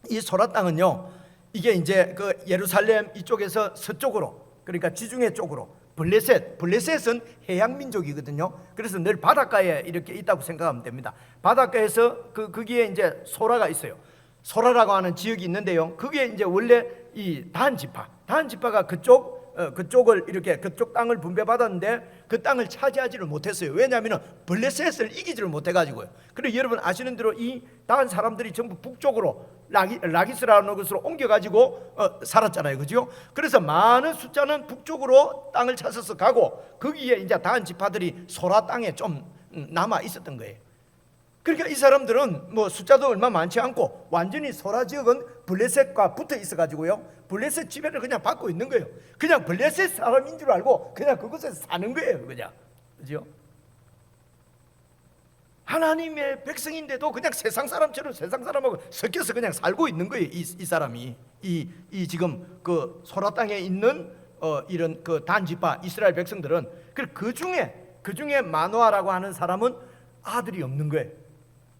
이 소라 땅은요, 이게 이제 그 예루살렘 이쪽에서 서쪽으로, 그러니까 지중해 쪽으로, 블레셋은 해양 민족이거든요. 그래서 늘 바닷가에 이렇게 있다고 생각하면 됩니다. 바닷가에서 거기에 이제 소라가 있어요. 소라라고 하는 지역이 있는데요, 그게 이제 원래 이 단 지파가 그쪽을 이렇게 그쪽 땅을 분배받았는데 그 땅을 차지하지를 못했어요. 왜냐하면 블레셋을 이기지를 못해가지고요. 그리고 여러분 아시는 대로 이 단 사람들이 전부 북쪽으로 라기스라는 곳으로 옮겨가지고 살았잖아요, 그죠? 그래서 많은 숫자는 북쪽으로 땅을 찾아서 가고 거기에 이제 단 지파들이 소라 땅에 좀 남아 있었던 거예요. 그러니까 이 사람들은 뭐 숫자도 얼마 많지 않고 완전히 소라 지역은 블레셋과 붙어 있어가지고요, 블레셋 지배를 그냥 받고 있는 거예요. 그냥 블레셋 사람인 줄 알고 그냥 그곳에서 사는 거예요, 그냥. 그죠? 하나님의 백성인데도 그냥 세상 사람처럼 세상 사람하고 섞여서 그냥 살고 있는 거예요. 이 사람이 이 지금 그 소라 땅에 있는 이런 그 단지파 이스라엘 백성들은 그 중에 마노아라고 하는 사람은 아들이 없는 거예요.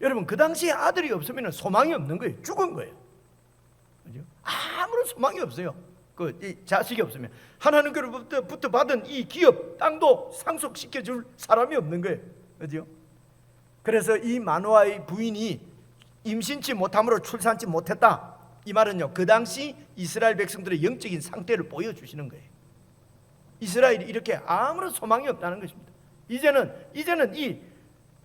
여러분, 그 당시에 아들이 없으면 소망이 없는 거예요. 죽은 거예요. 그죠? 아무런 소망이 없어요. 이 자식이 없으면 하나님께로부터 받은 이 기업 땅도 상속시켜 줄 사람이 없는 거예요. 그죠? 그래서 이 마노아의 부인이 임신치 못함으로 출산치 못했다. 이 말은요, 그 당시 이스라엘 백성들의 영적인 상태를 보여주시는 거예요. 이스라엘이 이렇게 아무런 소망이 없다는 것입니다. 이제는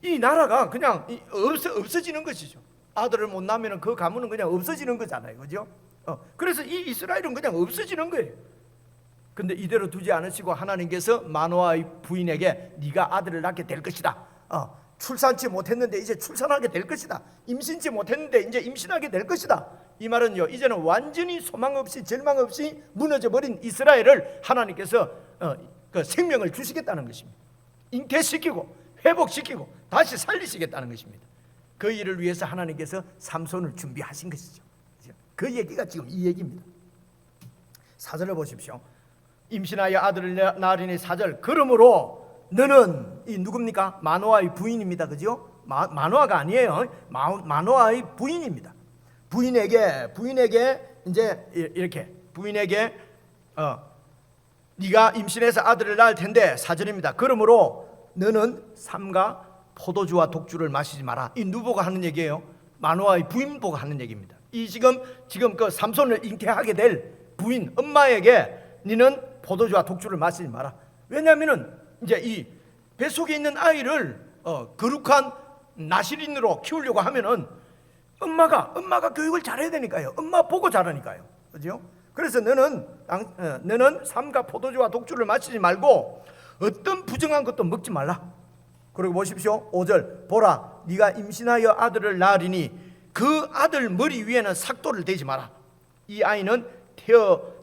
이 나라가 그냥 없어지는 것이죠. 아들을 못 낳으면 그 가문은 그냥 없어지는 거잖아요, 그죠? 그래서 이 이스라엘은 그냥 없어지는 거예요. 근데 이대로 두지 않으시고 하나님께서 마노아의 부인에게 네가 아들을 낳게 될 것이다. 출산치 못했는데 이제 출산하게 될 것이다. 임신치 못했는데 이제 임신하게 될 것이다. 이 말은요, 이제는 완전히 소망 없이 절망 없이 무너져 버린 이스라엘을 하나님께서 그 생명을 주시겠다는 것입니다. 잉태시키고 회복시키고 다시 살리시겠다는 것입니다. 그 일을 위해서 하나님께서 삼손을 준비하신 것이죠. 그 얘기가 지금 이 얘기입니다. 4절을 보십시오. 임신하여 아들을 낳으리니 4절. 그러므로 너는 이 누굽니까? 마노아의 부인입니다. 그죠? 마노아가 아니에요. 마노아의 부인입니다. 부인에게 이제 이렇게 부인에게 네가 임신해서 아들을 낳을 텐데 4절입니다. 그러므로 너는 삼가 포도주와 독주를 마시지 마라. 이 누보가 하는 얘기예요. 마노아의 부인 보고 하는 얘기입니다. 이 지금 그 삼손을 잉태하게 될 부인 엄마에게 너는 포도주와 독주를 마시지 마라. 왜냐하면은 이제 이 뱃속에 있는 아이를 거룩한 나실인으로 키우려고 하면은 엄마가 교육을 잘해야 되니까요. 엄마 보고 자라니까요. 그죠? 그래서 너는 삼가 포도주와 독주를 마시지 말고 어떤 부정한 것도 먹지 말라. 그리고 보십시오. 5절. 보라, 네가 임신하여 아들을 낳으리니 그 아들 머리 위에는 삭도를 대지 마라. 이 아이는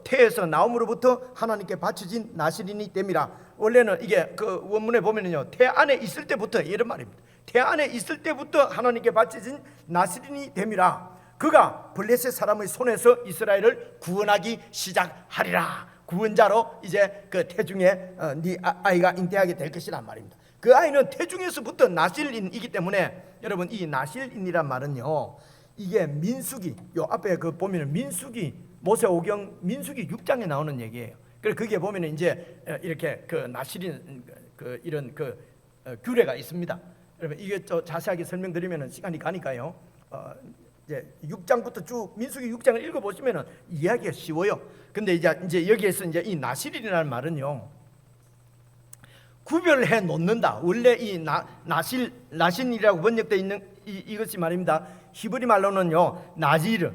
태에서 나옴으로부터 하나님께 바쳐진 나실인이 됨이라. 원래는 이게 그 원문에 보면은요, 태 안에 있을 때부터 이런 말입니다. 태 안에 있을 때부터 하나님께 바쳐진 나실인이 됨이라. 그가 블레셋 사람의 손에서 이스라엘을 구원하기 시작하리라. 구원자로 이제 그 태중에 네 아이가 잉태하게 될 것이란 말입니다. 그 아이는 태중에서부터 나실인이기 때문에 여러분, 이 나실인이란 말은요, 이게 민수기, 요 앞에 그 보면은 민수기 모세오경 민수기 6장에 나오는 얘기예요. 그래서 그게 보면은 이제 이렇게 그 나실인 그 이런 그 규례가 있습니다. 여러분, 이게 또 자세하게 설명드리면은 시간이 가니까요. 이제 6장부터 쭉 민수기 6장을 읽어 보시면은 이해하기가 쉬워요. 근데 이제 여기에서 이제 이 나실이라는 말은요, 구별해 놓는다. 원래 이 나신이라고 번역되어 있는 이것이 말입니다. 히브리 말로는요, 나지르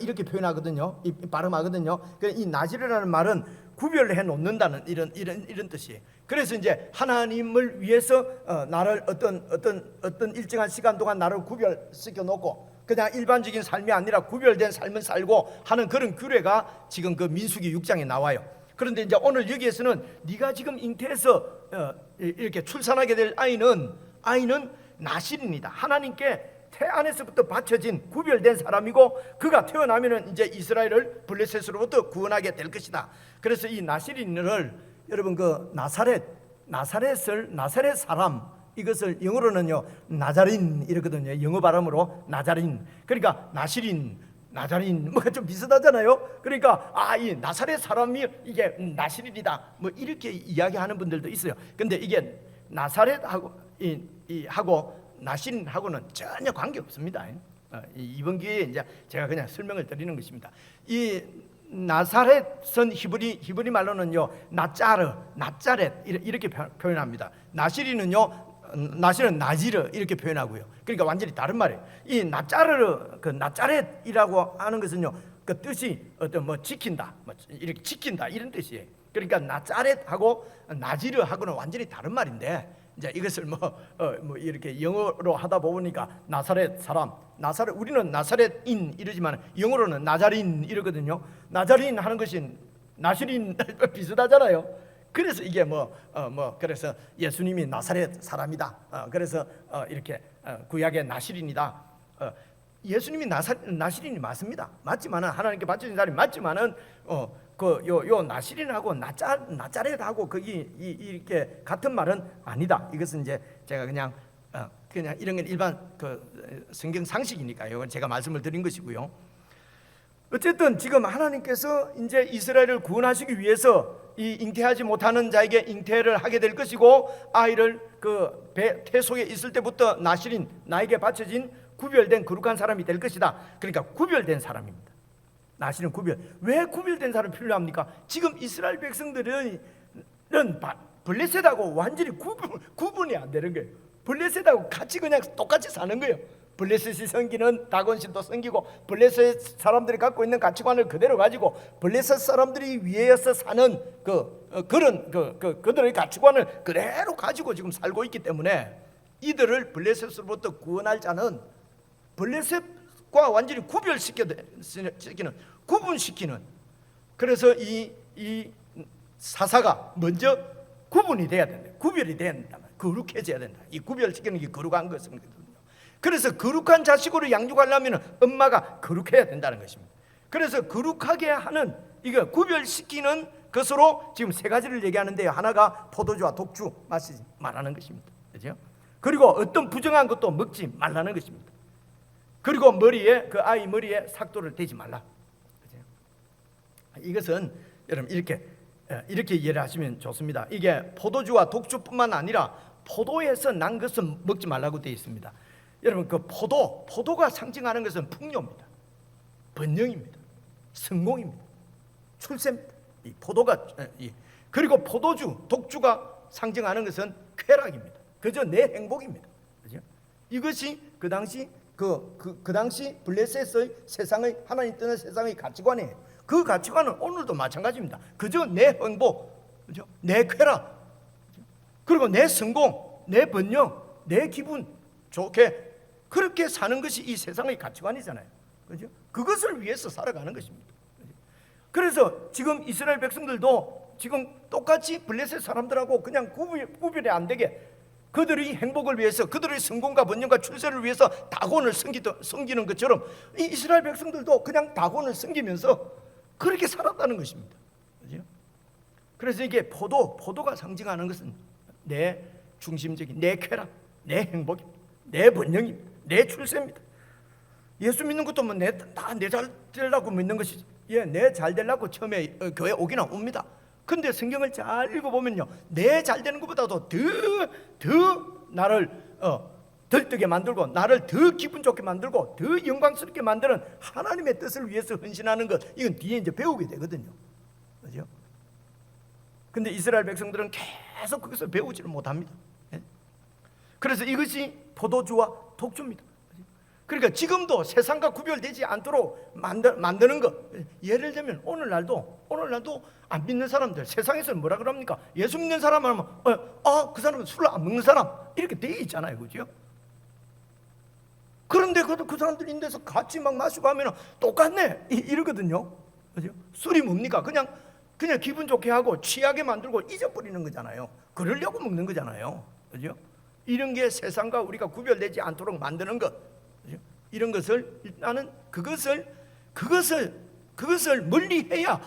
이렇게 표현하거든요. 발음하거든요. 이 나지르라는 말은 구별해 놓는다는 이런 뜻이에요. 그래서 이제 하나님을 위해서 나를 어떤 일정한 시간 동안 나를 구별시켜 놓고 그냥 일반적인 삶이 아니라 구별된 삶을 살고 하는 그런 규례가 지금 그 민수기 6장에 나와요. 그런데 이제 오늘 여기에서는 네가 지금 잉태해서 이렇게 출산하게 될 아이는 나실입니다. 하나님께 태 안에서부터 바쳐진 구별된 사람이고 그가 태어나면은 이제 이스라엘을 블레셋으로부터 구원하게 될 것이다. 그래서 이 나실인을 여러분 그 나사렛 사람, 이것을 영어로는요 나자린 이러거든요. 영어 발음으로 나자린. 그러니까 나자린 뭐가 좀 비슷하잖아요. 그러니까 이 나사렛 사람이 이게 나실인이다 뭐 이렇게 이야기하는 분들도 있어요. 근데 이게 나사렛하고 하고 나실인하고는 전혀 관계 없습니다. 이번 기회에 이제 제가 그냥 설명을 드리는 것입니다. 이 나사렛은 히브리 말로는요 나짜렛 이렇게 표현합니다. 나실은 나지르 이렇게 표현하고요. 그러니까 완전히 다른 말이에요. 이 그 나짜렛이라고 하는 것은요, 그 뜻이 어떤 뭐 지킨다, 이렇게 지킨다 이런 뜻이에요. 그러니까 나짜렛하고 나지르하고는 완전히 다른 말인데 이제 이것을 뭐 이렇게 영어로 하다 보니까 나사렛 사람, 우리는 나사렛인 이러지만 영어로는 나자린 이러거든요. 나자린 하는 것이 나시린 비슷하잖아요. 그래서 이게 그래서 예수님이 나사렛 사람이다. 그래서 이렇게 구약의 나시린이다. 예수님이 나시린이 맞습니다. 맞지만은 하나님께 바쳐진 사람이 맞지만은 요 나시린하고 나자렛하고 거기 이렇게 같은 말은 아니다. 이것은 이제 제가 그냥 이런 건 일반 성경 상식이니까요. 이건 제가 말씀을 드린 것이고요. 어쨌든 지금 하나님께서 이제 이스라엘을 구원하시기 위해서 이 잉태하지 못하는 자에게 잉태를 하게 될 것이고, 아이를 그 태 속에 있을 때부터 나시린, 나에게 바쳐진 구별된 거룩한 사람이 될 것이다. 그러니까 구별된 사람입니다. 나시린 구별. 왜 구별된 사람이 필요합니까? 지금 이스라엘 백성들은 블레셋하고 완전히 구분이 안 되는 거예요. 블레셋하고 같이 그냥 똑같이 사는 거예요. 블레셋이 섬기는 다곤신도 섬기고, 블레셋 사람들이 갖고 있는 가치관을 그대로 가지고 블레셋 사람들이 위에서 사는 그들의 가치관을 그대로 가지고 지금 살고 있기 때문에 이들을 블레셋으로부터 구원할 자는 블레셋과 완전히 구분시키는, 그래서 이 사사가 먼저 구분이 돼야 된다. 구별이 돼야 된다. 거룩해져야 된다. 이 구별시키는 게 거룩한 것이거든요. 그래서 거룩한 자식으로 양육하려면 엄마가 거룩해야 된다는 것입니다. 그래서 거룩하게 하는, 이거 구별시키는 것으로 지금 세 가지를 얘기하는데요. 하나가 포도주와 독주 마시지 말라는 것입니다. 그렇죠? 그리고 어떤 부정한 것도 먹지 말라는 것입니다. 그리고 그 아이 머리에 삭도를 대지 말라. 그렇죠? 이것은 여러분 이렇게 이해를 하시면 좋습니다. 이게 포도주와 독주뿐만 아니라 포도에서 난 것은 먹지 말라고 되어 있습니다. 여러분, 그 포도가 상징하는 것은 풍요입니다. 번영입니다. 성공입니다. 출세입니다. 이 포도가 그리고 포도주, 독주가 상징하는 것은 쾌락입니다. 그저 내 행복입니다. 그죠? 이것이 그 당시 그 당시 블레셋의 세상의, 하나님 뜻의 세상의 가치관이에요. 그 가치관은 오늘도 마찬가지입니다. 그저 내 행복, 그죠? 내 쾌락, 그리고 내 성공, 내 번영, 내 기분 좋게 그렇게 사는 것이 이 세상의 가치관이잖아요. 그죠? 그것을 위해서 살아가는 것입니다. 그래서 지금 이스라엘 백성들도 지금 똑같이 블레셋 사람들하고 그냥 구별이 안 되게 그들의 행복을 위해서, 그들의 성공과 번영과 출세를 위해서 다곤을 섬기는 것처럼 이 이스라엘 백성들도 그냥 다곤을 섬기면서 그렇게 살았다는 것입니다. 그죠? 그래서 이게 포도가 상징하는 것은 내 중심적인 내 쾌락, 내 행복입니다. 내 번영입니다. 내 출세입니다. 예수 믿는 것도 다 내 잘 되려고 믿는 것이지. 내 잘 되려고 처음에 교회 오기나 옵니다. 근데 성경을 잘 읽어보면요, 내 잘 되는 것보다도 더 나를 들뜨게 만들고, 나를 더 기분 좋게 만들고, 더 영광스럽게 만드는 하나님의 뜻을 위해서 헌신하는 것, 이건 뒤에 이제 배우게 되거든요. 그죠? 근데 이스라엘 백성들은 계속 그것을 배우지를 못합니다. 그래서 이것이 포도주와 독주입니다. 그러니까 지금도 세상과 구별되지 않도록 만드는 것. 예를 들면 오늘날도 안 믿는 사람들, 세상에서는 뭐라 그럽니까? 예수 믿는 사람 하면 그 사람은 술을 안 먹는 사람 이렇게 돼 있잖아요. 그죠? 그런데 그 사람들 인데서 같이 막 마시고 하면 똑같네 이러거든요. 그죠? 술이 뭡니까? 그냥 기분 좋게 하고 취하게 만들고 잊어버리는 거잖아요. 그러려고 먹는 거잖아요. 그죠? 이런 게 세상과 우리가 구별되지 않도록 만드는 것, 이런 것을 일단은 그것을 멀리해야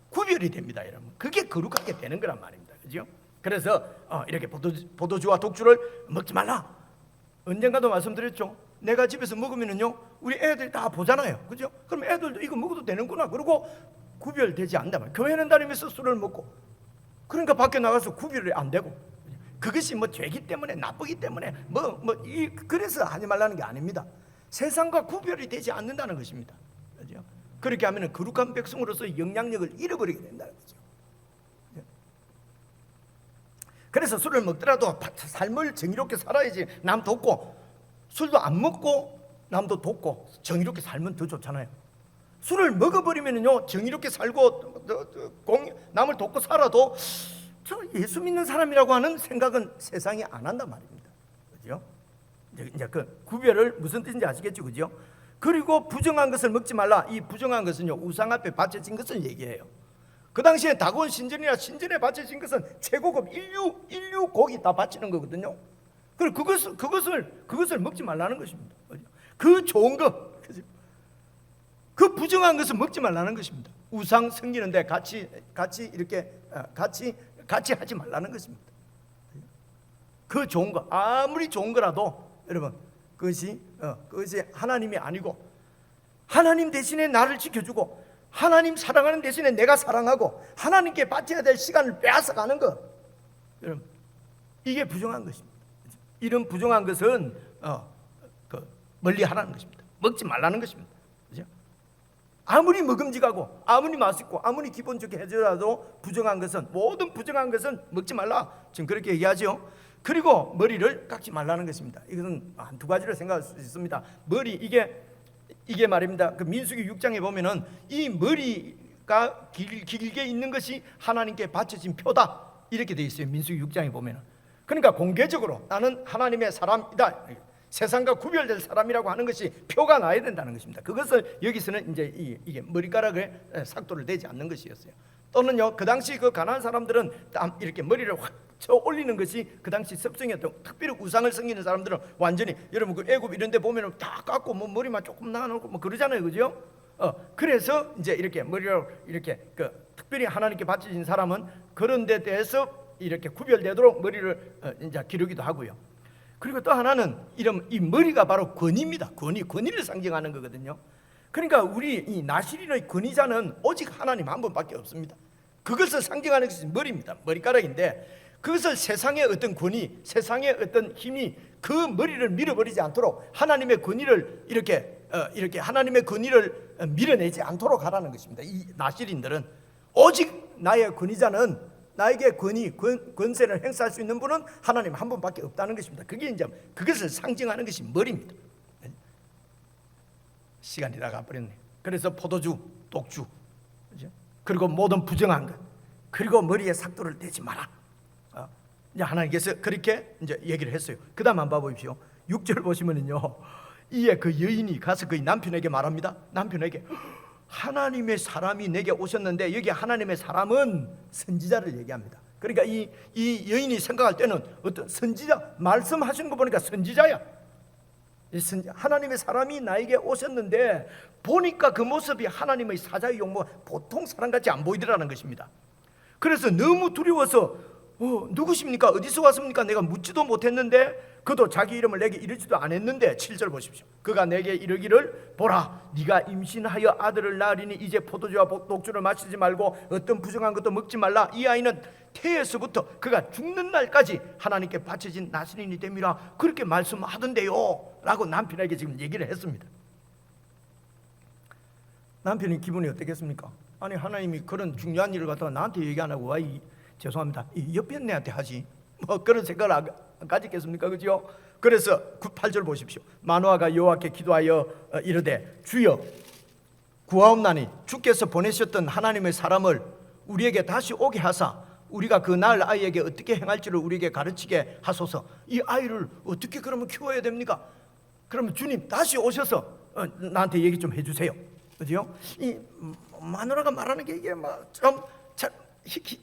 구별이 됩니다, 여러분. 그게 거룩하게 되는 거란 말입니다, 그죠? 그래서 이렇게 포도주와 독주를 먹지 말라. 언젠가도 말씀드렸죠. 내가 집에서 먹으면은요, 우리 애들이 다 보잖아요, 그죠? 그럼 애들도 이거 먹어도 되는구나. 그리고 구별되지 않는다 말이에요. 교회는 다니면서 술을 먹고, 그러니까 밖에 나가서 구별이 안 되고, 그것이 죄기 때문에, 나쁘기 때문에 그래서 하지 말라는 게 아닙니다. 세상과 구별이 되지 않는다는 것입니다. 그렇죠? 그렇게 하면 거룩한 백성으로서 영향력을 잃어버리게 된다는 거죠. 그래서 술을 먹더라도 삶을 정의롭게 살아야지. 남 돕고, 술도 안 먹고 남도 돕고 정의롭게 살면 더 좋잖아요. 술을 먹어버리면요, 정의롭게 살고 남을 돕고 살아도 저 예수 믿는 사람이라고 하는 생각은 세상이 안 한단 말입니다. 그죠? 이제 그 구별을 무슨 뜻인지 아시겠죠, 그죠? 그리고 부정한 것을 먹지 말라. 이 부정한 것은요, 우상 앞에 바쳐진 것을 얘기해요. 그 당시에 다곤 신전이나 신전에 바쳐진 것은 최고급 인류 고기 다 바치는 거거든요. 그리고 그것을 먹지 말라는 것입니다. 그 좋은 거, 그 부정한 것을 먹지 말라는 것입니다. 우상 섬기는데 같이 이렇게 같이 하지 말라는 것입니다. 그 좋은 거, 아무리 좋은 거라도 여러분, 그것이 하나님이 아니고 하나님 대신에 나를 지켜주고 하나님 사랑하는 대신에 내가 사랑하고 하나님께 바쳐야 될 시간을 빼앗아가는 것, 여러분, 이게 부정한 것입니다. 이런 부정한 것은 멀리 하라는 것입니다. 먹지 말라는 것입니다. 그죠? 아무리 먹음직하고 아무리 맛있고 아무리 기본적인 해줘라도 부정한 것은, 모든 부정한 것은 먹지 말라, 지금 그렇게 얘기하죠. 그리고 머리를 깎지 말라는 것입니다. 이것은 한 두 가지로 생각할 수 있습니다. 머리, 이게 말입니다. 그 민수기 6장에 보면은 이 머리가 길게 있는 것이 하나님께 바쳐진 표다, 이렇게 되어 있어요. 민수기 6장에 보면은. 그러니까 공개적으로 나는 하나님의 사람이다, 세상과 구별될 사람이라고 하는 것이 표가 나야 된다는 것입니다. 그것을 여기서는 이제 이게 머리카락에 삭도를 대지 않는 것이었어요. 또는요, 그 당시 그 가나안 사람들은 이렇게 머리를 확 쳐 올리는 것이 그 당시 습성이었던, 특별히 우상을 섬기는 사람들은 완전히, 여러분 그 애굽 이런 데 보면은 다 깎고 뭐 머리만 조금 나눠놓고 뭐 그러잖아요, 그죠? 그래서 이제 이렇게 머리를 이렇게 특별히 하나님께 바쳐진 사람은 그런 데 대해서 이렇게 구별되도록 머리를 이제 기르기도 하고요. 그리고 또 하나는 이 머리가 바로 권위입니다. 권위를 상징하는 거거든요. 그러니까 우리 이 나실인의 권위자는 오직 하나님 한 분밖에 없습니다. 그것을 상징하는 것이 머리입니다. 머리카락인데, 그것을 세상의 어떤 권위, 세상의 어떤 힘이 그 머리를 밀어버리지 않도록 하나님의 권위를 이렇게 하나님의 권위를 밀어내지 않도록 하라는 것입니다. 이 나실인들은 오직 나의 권위자는, 나에게 권세를 행사할 수 있는 분은 하나님 한 분밖에 없다는 것입니다. 그게 이제 그것을 상징하는 것이 머리입니다. 시간이 다 가버렸네. 그래서 포도주, 독주, 그죠? 그리고 모든 부정한 것, 그리고 머리에 삭도를 대지 마라. 이제 하나님께서 그렇게 이제 얘기를 했어요. 그 다음 한번 봐보십시오. 6절 보시면은요, 이에 그 여인이 가서 그 남편에게 말합니다. 남편에게 하나님의 사람이 내게 오셨는데, 여기 하나님의 사람은 선지자를 얘기합니다. 그러니까 이 여인이 생각할 때는 어떤 선지자, 말씀하시는 거 보니까 선지자야. 하나님의 사람이 나에게 오셨는데 보니까 그 모습이 하나님의 사자의 용모, 보통 사람같이 안 보이더라는 것입니다. 그래서 너무 두려워서 누구십니까? 어디서 왔습니까? 내가 묻지도 못했는데, 그도 자기 이름을 내게 이르지도 않았는데, 7절 보십시오. 그가 내게 이르기를, 보라, 네가 임신하여 아들을 낳으리니 이제 포도주와 독주를 마시지 말고 어떤 부정한 것도 먹지 말라. 이 아이는 태에서부터 그가 죽는 날까지 하나님께 바쳐진 나실인이 됨이라, 그렇게 말씀하던데요 라고 남편에게 지금 얘기를 했습니다. 남편이 기분이 어떻겠습니까? 아니, 하나님이 그런 중요한 일을 갖다가 나한테 얘기 안 하고 죄송합니다, 이 옆에 애한테 하지, 뭐 그런 생각을 안 가졌겠습니까? 그죠? 그래서 8절 보십시오. 마노아가 여호와께 기도하여 이르되, 주여 구하옵나니 주께서 보내셨던 하나님의 사람을 우리에게 다시 오게 하사 우리가 그 낳을 아이에게 어떻게 행할지를 우리에게 가르치게 하소서. 이 아이를 어떻게 그러면 키워야 됩니까? 그러면 주님 다시 오셔서 나한테 얘기 좀 해주세요. 그죠? 이 마누라가 말하는 게 이게 좀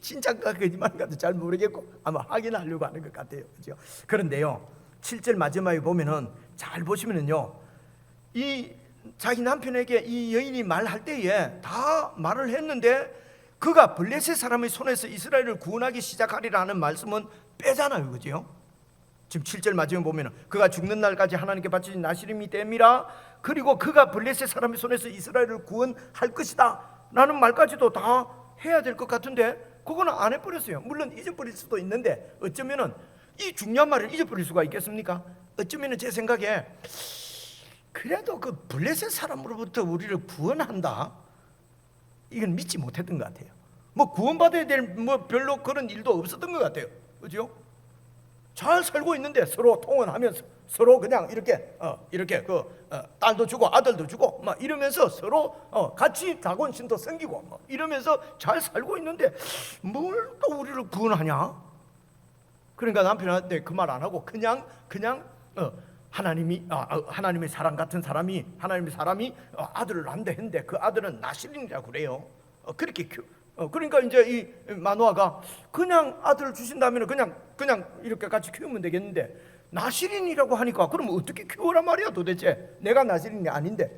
진짜인가 거짓말인가도 잘 모르겠고 아마 확인하려고 하는 것 같아요. 그죠? 그런데요, 7절 마지막에 보면은 잘 보시면은요, 이 자기 남편에게 이 여인이 말할 때에 다 말을 했는데, 그가 블레셋 사람의 손에서 이스라엘을 구원하기 시작하리라 하는 말씀은 빼잖아요. 그죠? 지금 7절 마지막에 보면은 그가 죽는 날까지 하나님께 바쳐진 나실인이 됨이라, 그리고 그가 블레셋 사람의 손에서 이스라엘을 구원할 것이다 라는 말까지도 다 해야 될 것 같은데, 그거는 안 해버렸어요. 물론 잊어버릴 수도 있는데, 어쩌면은 이 중요한 말을 잊어버릴 수가 있겠습니까? 어쩌면은 제 생각에 그래도 그 블레셋 사람으로부터 우리를 구원한다, 이건 믿지 못했던 것 같아요. 뭐 구원받아야 될 뭐 별로 그런 일도 없었던 것 같아요. 그죠? 잘 살고 있는데 서로 통원하면서 서로 그냥 이렇게 딸도 주고 아들도 주고 막 이러면서 서로 같이 자본심도 생기고 막 이러면서 잘 살고 있는데 뭘 또 우리를 구원하냐? 그러니까 남편한테 그 말 안 하고 그냥 하나님의 사람 같은 사람이 하나님의 사람이 아들을 낳는다 했는데 그 아들은 나실인이라고 그래요. 그렇게 그러니까 이제 이 마노아가 그냥 아들을 주신다면 그냥 이렇게 같이 키우면 되겠는데 나실인이라고 하니까 그럼 어떻게 키우란 말이야 도대체? 내가 나실인이 아닌데.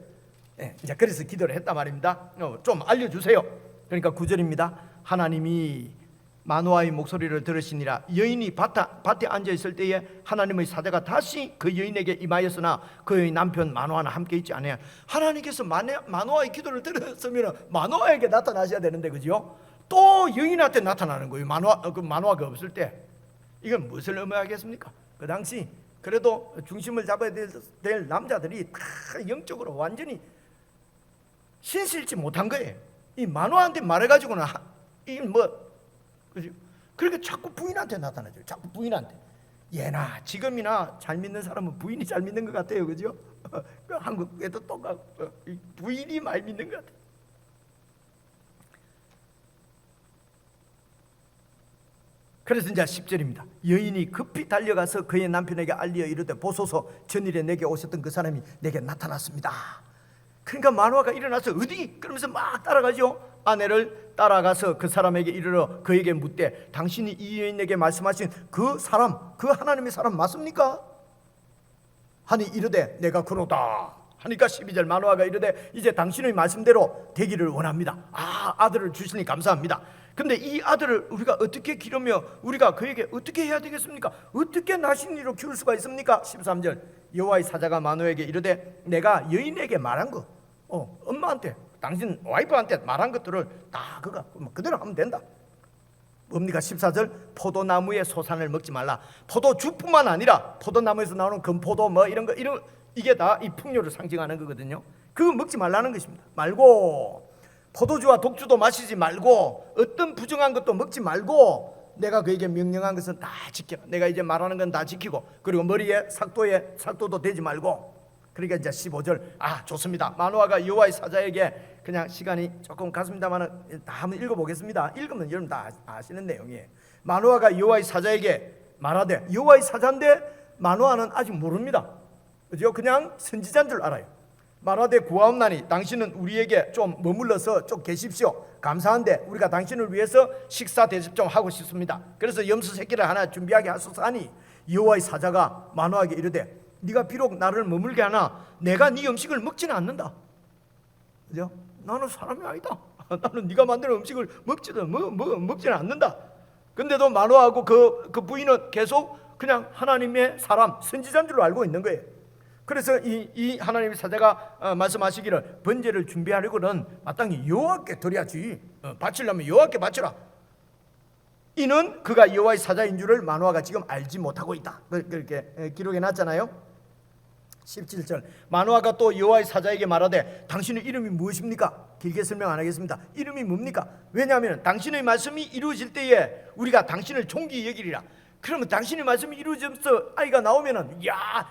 이제 그래서 기도를 했단 말입니다. 좀 알려주세요. 그러니까 9절입니다. 하나님이 마노아의 목소리를 들으시니라. 여인이 밭에 앉아 있을 때에 하나님의 사자가 다시 그 여인에게 임하였으나 그의 남편 마노아는 함께 있지 않아요. 하나님께서 마노아의 기도를 들었으면 마노아에게 나타나셔야 되는데 그죠? 또 여인한테 나타나는 거예요. 마노아가 없을 때. 이건 무엇을 의미하겠습니까? 그 당시 그래도 중심을 잡아야 될 남자들이 다 영적으로 완전히 신실치 못한 거예요. 이 마노아한테 말해가지고는 그러니까 자꾸 부인한테 나타나죠. 자꾸 부인한테. 예나 지금이나 잘 믿는 사람은 부인이 잘 믿는 것 같아요, 그죠? 한국에도 똑같고 부인이 많이 믿는 것 같아요. 그래서 이제 10절입니다. 여인이 급히 달려가서 그의 남편에게 알리어 이르되 보소서 전일에 내게 오셨던 그 사람이 내게 나타났습니다. 그러니까 마노아가 일어나서 어디? 그러면서 막 따라가죠. 아내를 따라가서 그 사람에게 이르러 그에게 묻되 당신이 이 여인에게 말씀하신 그 사람, 그 하나님의 사람 맞습니까? 하니 이르되 내가 그러다 하니까 12절 마노아가 이르되 이제 당신의 말씀대로 되기를 원합니다. 아들을 주시니 감사합니다. 근데 이 아들을 우리가 어떻게 기르며 우리가 그에게 어떻게 해야 되겠습니까? 어떻게 나신이로 키울 수가 있습니까? 13절 여호와의 사자가 마노아에게 이르되 내가 여인에게 말한 거 엄마한테 당신 와이프한테 말한 것들을 다 그가 그대로 하면 된다. 뭡니까? 14절 포도나무의 소산을 먹지 말라. 포도주뿐만 아니라 포도나무에서 나오는 금포도 이런 거 이게 다 이 풍요를 상징하는 거거든요. 그거 먹지 말라는 것입니다. 말고 포도주와 독주도 마시지 말고 어떤 부정한 것도 먹지 말고 내가 그에게 명령한 것은 다 지켜라. 내가 이제 말하는 건 다 지키고 그리고 머리에 삭도도 대지 말고. 그러니까 이제 15절 좋습니다. 마노아가 여호와의 사자에게 그냥 시간이 조금 갔습니다만 다 한번 읽어보겠습니다. 읽으면 여러분 다 아시는 내용이에요. 마노아가 여호와의 사자에게 말하되 여호와의 사자인데 마노아는 아직 모릅니다. 그죠? 그냥 선지자인 줄 알아요. 말하되 구하옵나니 당신은 우리에게 좀 머물러서 좀 계십시오. 감사한데 우리가 당신을 위해서 식사 대접 좀 하고 싶습니다. 그래서 염소 새끼를 하나 준비하게 하소서 하니 여호와의 사자가 마노아에게 이르되 네가 비록 나를 머물게 하나 내가 네 음식을 먹지는 않는다. 그죠? 나는 사람이 아니다. 나는 네가 만드는 음식을 먹지는 않는다. 근데도 마노아하고 그 부인은 계속 그냥 하나님의 사람 선지자인 줄 알고 있는 거예요. 그래서 이 하나님의 사자가 말씀하시기를 번제를 준비하려고는 마땅히 여호와께 드려야지. 바치려면 여호와께 바치라. 이는 그가 여호와의 사자인 줄을 마노아가 지금 알지 못하고 있다. 그렇게 기록해 놨잖아요. 17절 마노아가 또 여호와의 사자에게 말하되 당신의 이름이 무엇입니까? 길게 설명 안 하겠습니다. 이름이 뭡니까? 왜냐하면 당신의 말씀이 이루어질 때에 우리가 당신을 존귀히 여기리라. 그러면 당신의 말씀이 이루어져서 아이가 나오면은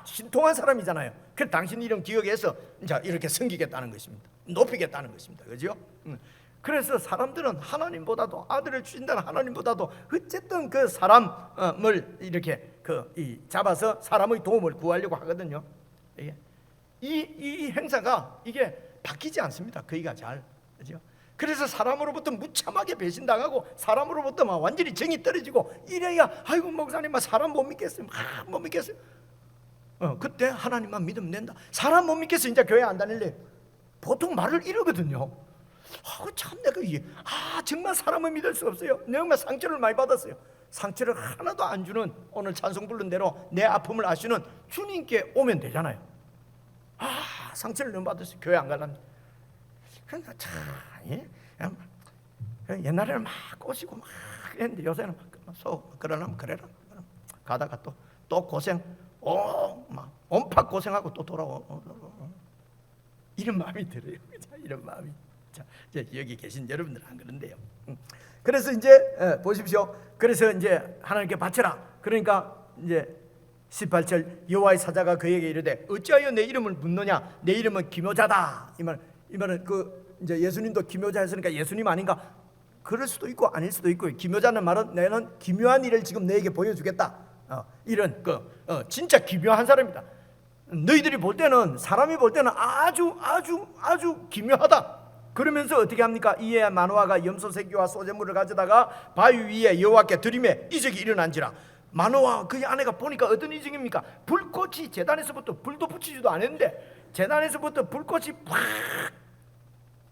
신통한 사람이잖아요. 그래서 당신 이름 기억해서 이렇게 섬기겠다는 것입니다. 높이겠다는 것입니다. 그죠? 그래서 사람들은 하나님보다도 아들을 주신다는 하나님보다도 어쨌든 그 사람을 이렇게 잡아서 사람의 도움을 구하려고 하거든요. 이 행사가 이게 바뀌지 않습니다. 거기가 잘. 그죠? 그래서 사람으로부터 무참하게 배신당하고 사람으로부터 막 완전히 정이 떨어지고 이래야 아이고 목사님 사람 못 믿겠어요. 못 믿겠어요. 그때 하나님만 믿으면 된다. 사람 못 믿겠어 이제 교회 안 다닐래. 보통 말을 이러거든요. 참 내가 정말 사람을 믿을 수 없어요. 내가 상처를 많이 받았어요. 상처를 하나도 안 주는 오늘 찬송 부른 대로 내 아픔을 아시는 주님께 오면 되잖아요. 상처를 너무 받았어요. 교회 안 가려면. 그러니까 옛날에는 막 꼬시고 막 했는데 요새는 그러려면 그래라. 가다가 또 고생 막 온팍 고생하고 또 돌아오고 이런 마음이 들어요. 이런 마음이. 자, 여기 계신 여러분들은 안 그런데요. 그래서 이제 보십시오. 그래서 이제 하나님께 바쳐라. 그러니까 이제 18절 여호와의 사자가 그에게 이르되 어찌하여 내 이름을 묻느냐 내 이름은 기묘자다. 이 말은 이제 예수님도 기묘자 했으니까 예수님 아닌가? 그럴 수도 있고 아닐 수도 있고, 기묘자는 말은 내는 기묘한 일을 지금 너에게 보여주겠다. 이런 진짜 기묘한 사람이다. 너희들이 볼 때는, 사람이 볼 때는 아주 기묘하다. 그러면서 어떻게 합니까? 이에 마노아가 염소 새끼와 소재물을 가져다가 바위 위에 여호와께 드리매 이적이 일어난지라. 마노아 그의 아내가 보니까 어떤 이적입니까? 불꽃이 제단에서부터, 불도 붙이지도 않았는데 제단에서부터 불꽃이 팍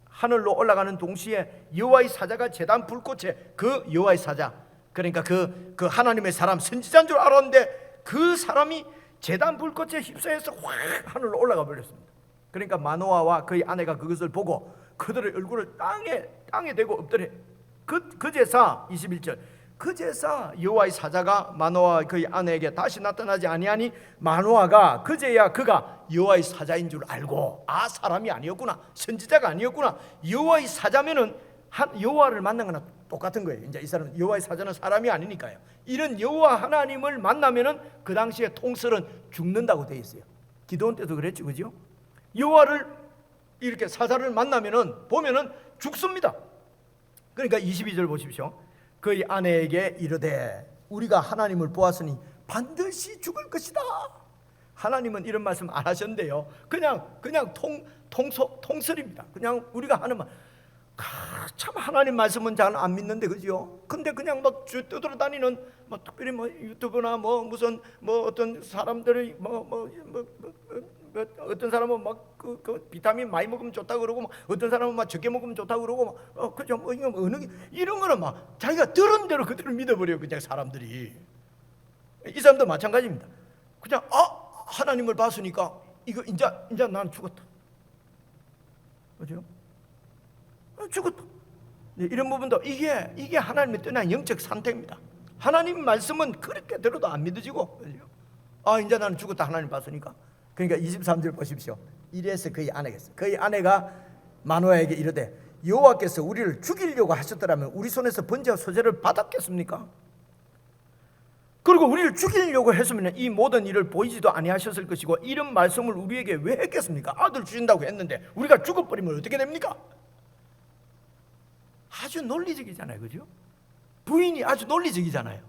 하늘로 올라가는 동시에 여호와의 사자가 제단 불꽃에, 그 여호와의 사자, 그러니까 그 하나님의 사람, 선지자인 줄 알았는데 그 사람이 제단 불꽃에 휩싸여서 확 하늘로 올라가 버렸습니다. 그러니까 마노아와 그의 아내가 그것을 보고 그들의 얼굴을 땅에 대고 엎드려. 그제서 21절 그제서 여호와의 사자가 마노아와 그의 아내에게 다시 나타나지 아니하니 마노아가 그제야 그가 여호와의 사자인 줄 알고, 사람이 아니었구나, 선지자가 아니었구나. 여호와의 사자면은 여호와를 만난 거나 똑같은 거예요. 이제 이 사람은, 여호와의 사자는 사람이 아니니까요. 이런 여호와 하나님을 만나면은 그 당시에 통솔은 죽는다고 되어 있어요. 기도원 때도 그랬죠, 그죠? 여호와를 이렇게 사자를 만나면은 보면은 죽습니다. 그러니까 22절 보십시오. 그의 아내에게 이르되 우리가 하나님을 보았으니 반드시 죽을 것이다. 하나님은 이런 말씀 안 하셨는데요, 그냥 통설입니다. 그냥 우리가 하는 말. 참 하나님 말씀은 잘 안 믿는데, 그죠? 근데 그냥 막 떠돌아다니는, 특별히 유튜브나 무슨 어떤 사람들이 어떤 사람은 그 비타민 많이 먹으면 좋다 그러고, 어떤 사람은 적게 먹으면 좋다 그러고, 그죠? 이런 거는 자기가 들은 대로 그대로 믿어버려요, 그냥 사람들이. 이 사람도 마찬가지입니다. 그냥 하나님을 봤으니까 이거 이제 난 죽었다, 그죠? 죽었다. 이런 부분도 이게 하나님의 떠난 영적 상태입니다. 하나님 말씀은 그렇게 들어도 안 믿어지고, 이제 나는 죽었다, 하나님 봤으니까. 그러니까 23절 보십시오. 이래서 그의 아내가 마노아에게 이르되 여호와께서 우리를 죽이려고 하셨더라면 우리 손에서 번제와 소제를 받았겠습니까? 그리고 우리를 죽이려고 했으면 이 모든 일을 보이지도 아니하셨을 것이고, 이런 말씀을 우리에게 왜 했겠습니까? 아들 주신다고 했는데 우리가 죽어버리면 어떻게 됩니까? 아주 논리적이잖아요, 그죠? 부인이 아주 논리적이잖아요.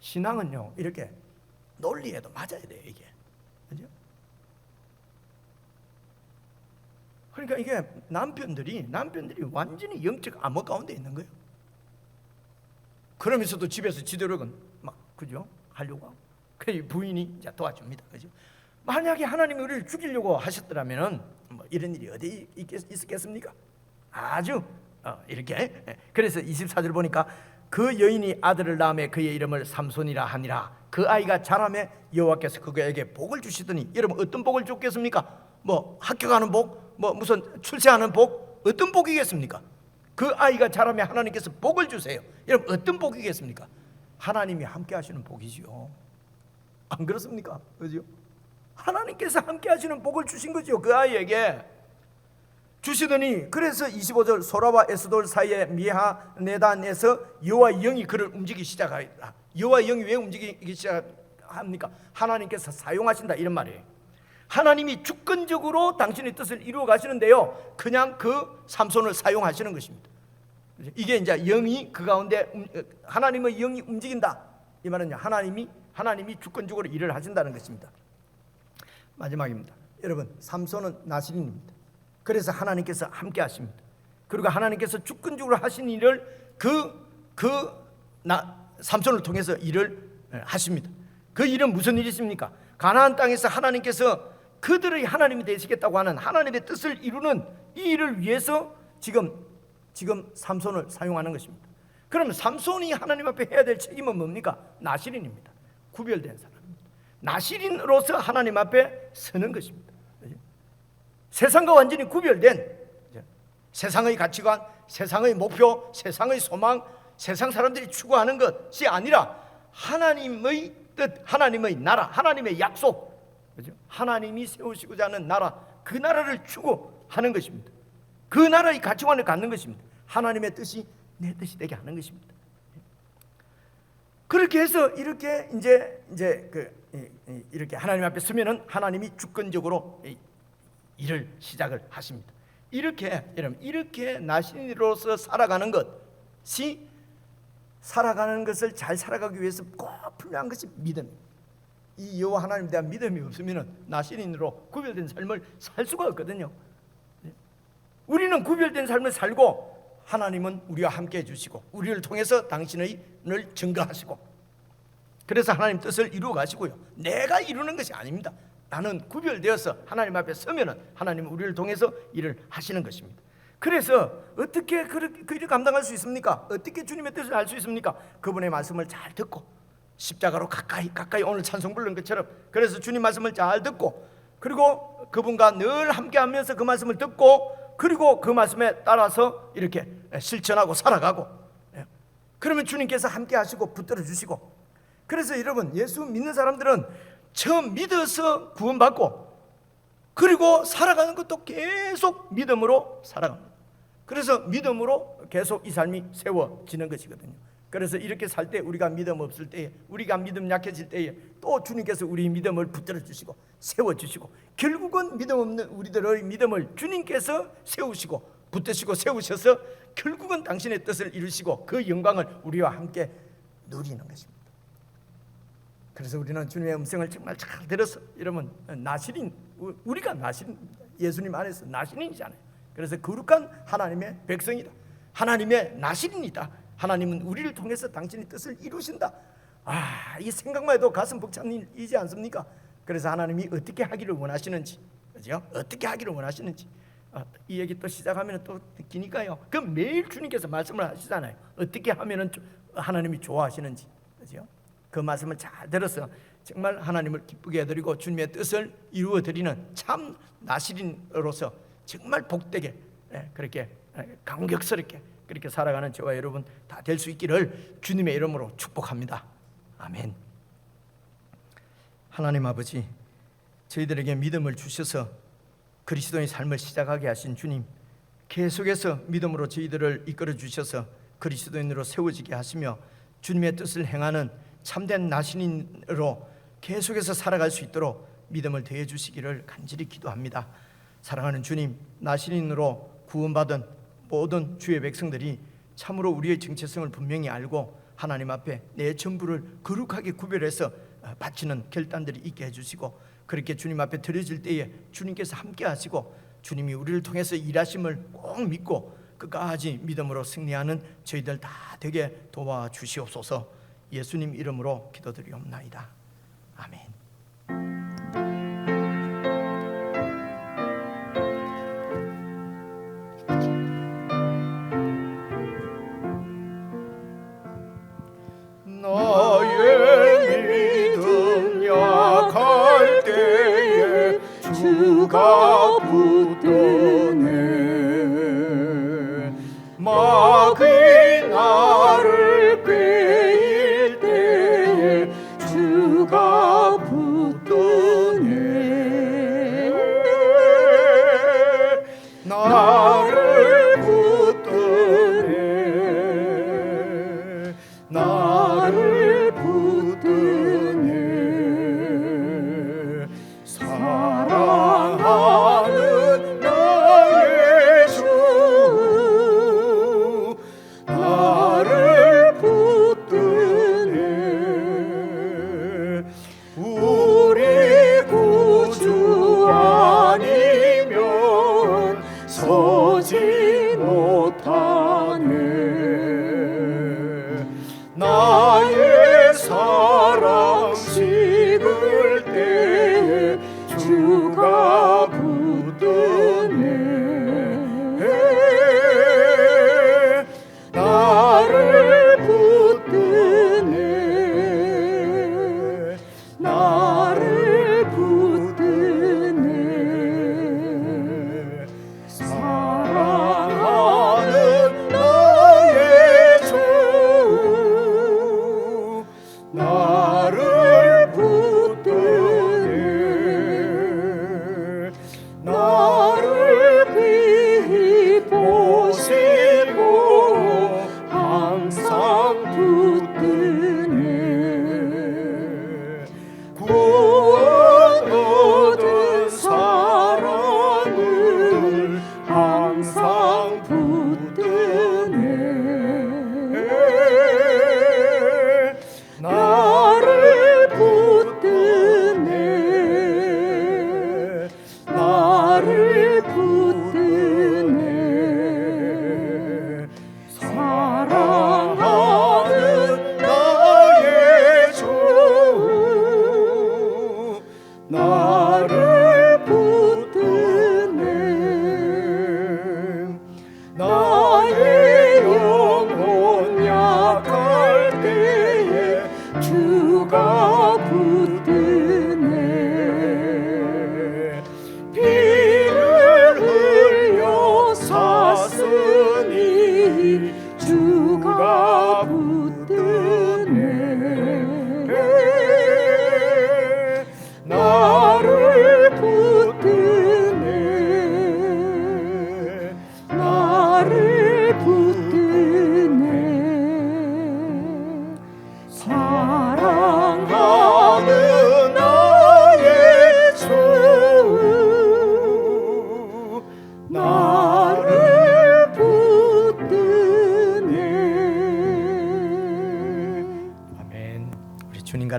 신앙은요, 이렇게 논리에도 맞아야 돼요, 이게. 그죠? 그러니까 이게 남편들이 완전히 영적 암흑 가운데 있는 거예요. 그러면서도 집에서 지도력은 그죠? 하려고 하고. 그래서 부인이 이제 도와줍니다, 그죠? 만약에 하나님이 우리를 죽이려고 하셨더라면 이런 일이 어디 있었겠습니까? 아주 이렇게. 그래서 24절 보니까 그 여인이 아들을 낳음에 그의 이름을 삼손이라 하니라. 그 아이가 자라매 여호와께서 그에게 복을 주시더니, 여러분 어떤 복을 줬겠습니까? 학교 가는 복, 무슨 출세하는 복, 어떤 복이겠습니까? 그 아이가 자라매 하나님께서 복을 주세요. 여러분 어떤 복이겠습니까? 하나님이 함께 하시는 복이지요. 안 그렇습니까? 그죠? 하나님께서 함께 하시는 복을 주신 거죠, 그 아이에게 주시더니. 그래서 25절 소라와 에스돌 사이에 미하 네단에서 여호와의 영이 그를 움직이기 시작하였다. 여호와의 영이 왜 움직이기 시작합니까? 하나님께서 사용하신다, 이런 말이에요. 하나님이 주권적으로 당신의 뜻을 이루어 가시는데요, 그냥 그 삼손을 사용하시는 것입니다. 이게 이제 영이 그 가운데, 하나님의 영이 움직인다, 이 말은 하나님이 주권적으로 일을 하신다는 것입니다. 마지막입니다. 여러분, 삼손은 나실인입니다. 그래서 하나님께서 함께 하십니다. 그리고 하나님께서 주권적으로 하신 일을 삼손을 통해서 일을 하십니다. 그 일은 무슨 일이십니까? 가나안 땅에서 하나님께서 그들의 하나님이 되시겠다고 하는 하나님의 뜻을 이루는 이 일을 위해서 지금 삼손을 사용하는 것입니다. 그러면 삼손이 하나님 앞에 해야 될 책임은 뭡니까? 나실인입니다. 구별된 사람입니다. 나실인으로서 하나님 앞에 서는 것입니다. 세상과 완전히 구별된, 세상의 가치관, 세상의 목표, 세상의 소망, 세상 사람들이 추구하는 것이 아니라 하나님의 뜻, 하나님의 나라, 하나님의 약속, 그죠? 하나님이 세우시고자 하는 나라, 그 나라를 추구하는 것입니다. 그 나라의 가치관을 갖는 것입니다. 하나님의 뜻이 내 뜻이 되게 하는 것입니다. 그렇게 해서 이렇게 이제 이렇게 하나님 앞에 서면은 하나님이 주권적으로 일을 시작을 하십니다. 이렇게 여러분, 이렇게 나신으로서 살아가는 것이, 살아가는 것을 잘 살아가기 위해서 꼭 필요한 것이 믿음. 이 여호와 하나님에 대한 믿음이 없으면 나신인으로 구별된 삶을 살 수가 없거든요. 우리는 구별된 삶을 살고 하나님은 우리와 함께 해주시고 우리를 통해서 당신을 증거하시고, 그래서 하나님 뜻을 이루어 가시고요. 내가 이루는 것이 아닙니다. 나는 구별되어서 하나님 앞에 서면은 하나님은 우리를 통해서 일을 하시는 것입니다. 그래서 어떻게 그 일을 감당할 수 있습니까? 어떻게 주님의 뜻을 알 수 있습니까? 그분의 말씀을 잘 듣고, 십자가로 가까이 오늘 찬송 부르는 것처럼, 그래서 주님 말씀을 잘 듣고, 그리고 그분과 늘 함께하면서 그 말씀을 듣고, 그리고 그 말씀에 따라서 이렇게 실천하고 살아가고, 그러면 주님께서 함께하시고 붙들어 주시고. 그래서 여러분, 예수 믿는 사람들은 처음 믿어서 구원받고, 그리고 살아가는 것도 계속 믿음으로 살아갑니다. 그래서 믿음으로 계속 이 삶이 세워지는 것이거든요. 그래서 이렇게 살 때, 우리가 믿음 없을 때에, 우리가 믿음 약해질 때에 또 주님께서 우리 믿음을 붙들어 주시고 세워주시고, 결국은 믿음 없는 우리들의 믿음을 주님께서 세우시고 붙드시고 세우셔서 결국은 당신의 뜻을 이루시고 그 영광을 우리와 함께 누리는 것입니다. 그래서 우리는 주님의 음성을 정말 잘 들어서, 여러분, 나시린, 우리가 나시린, 예수님 안에서 나시린이잖아요. 그래서 거룩한 하나님의 백성이다, 하나님의 나시린이다. 하나님은 우리를 통해서 당신의 뜻을 이루신다. 이 생각만 해도 가슴 벅차이지 않습니까? 그래서 하나님이 어떻게 하기를 원하시는지, 그죠? 어떻게 하기를 원하시는지, 이 얘기 또 시작하면 또 기니까요. 그 매일 주님께서 말씀을 하시잖아요. 어떻게 하면은 하나님이 좋아하시는지, 그죠? 그 말씀을 잘 들어서 정말 하나님을 기쁘게 해드리고 주님의 뜻을 이루어 드리는 참 나시린으로서 정말 복되게, 그렇게 감격스럽게 그렇게 살아가는 저와 여러분 다 될 수 있기를 주님의 이름으로 축복합니다. 아멘. 하나님 아버지, 저희들에게 믿음을 주셔서 그리스도의 삶을 시작하게 하신 주님, 계속해서 믿음으로 저희들을 이끌어 주셔서 그리스도인으로 세워지게 하시며 주님의 뜻을 행하는 참된 나신인으로 계속해서 살아갈 수 있도록 믿음을 더해 주시기를 간절히 기도합니다. 사랑하는 주님, 나신인으로 구원받은 모든 주의 백성들이 참으로 우리의 정체성을 분명히 알고 하나님 앞에 내 전부를 거룩하게 구별해서 바치는 결단들이 있게 해주시고, 그렇게 주님 앞에 드려질 때에 주님께서 함께 하시고 주님이 우리를 통해서 일하심을 꼭 믿고 끝까지 믿음으로 승리하는 저희들 다 되게 도와주시옵소서. 예수님 이름으로 기도드리옵나이다. 아멘. 주가 붙드네. 마귀 나를 꾀일 때에 주가 붙드네. 나를 붙드네. 나를 붙드네. 사랑하는 나의 주, 나를 붙드네. 우리 구주 아니면 서지 못하네. 나의 사랑 식을 때에 주가 붙드네. 나를 붙드네. 나를 붙드네. 사랑하는 나의 주, 나를 붙드네. 나를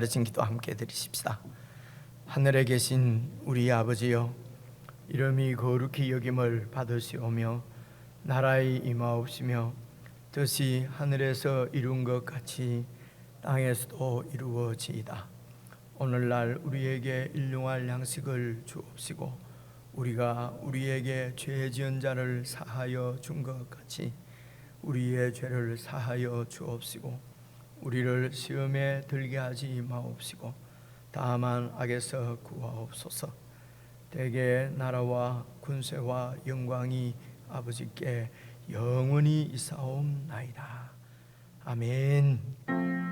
가르친 기도 함께 드리십시다. 하늘에 계신 우리 아버지여, 이름이 거룩히 여김을 받으시오며 나라의 임하옵시며 뜻이 하늘에서 이룬 것 같이 땅에서도 이루어지이다. 오늘날 우리에게 일용할 양식을 주옵시고 우리가 우리에게 죄 지은 자를 사하여 준 것 같이 우리의 죄를 사하여 주옵시고 우리를 시험에 들게 하지 마옵시고 다만 악에서 구하옵소서. 대개 나라와 군세와 영광이 아버지께 영원히 있사옵나이다. 아멘.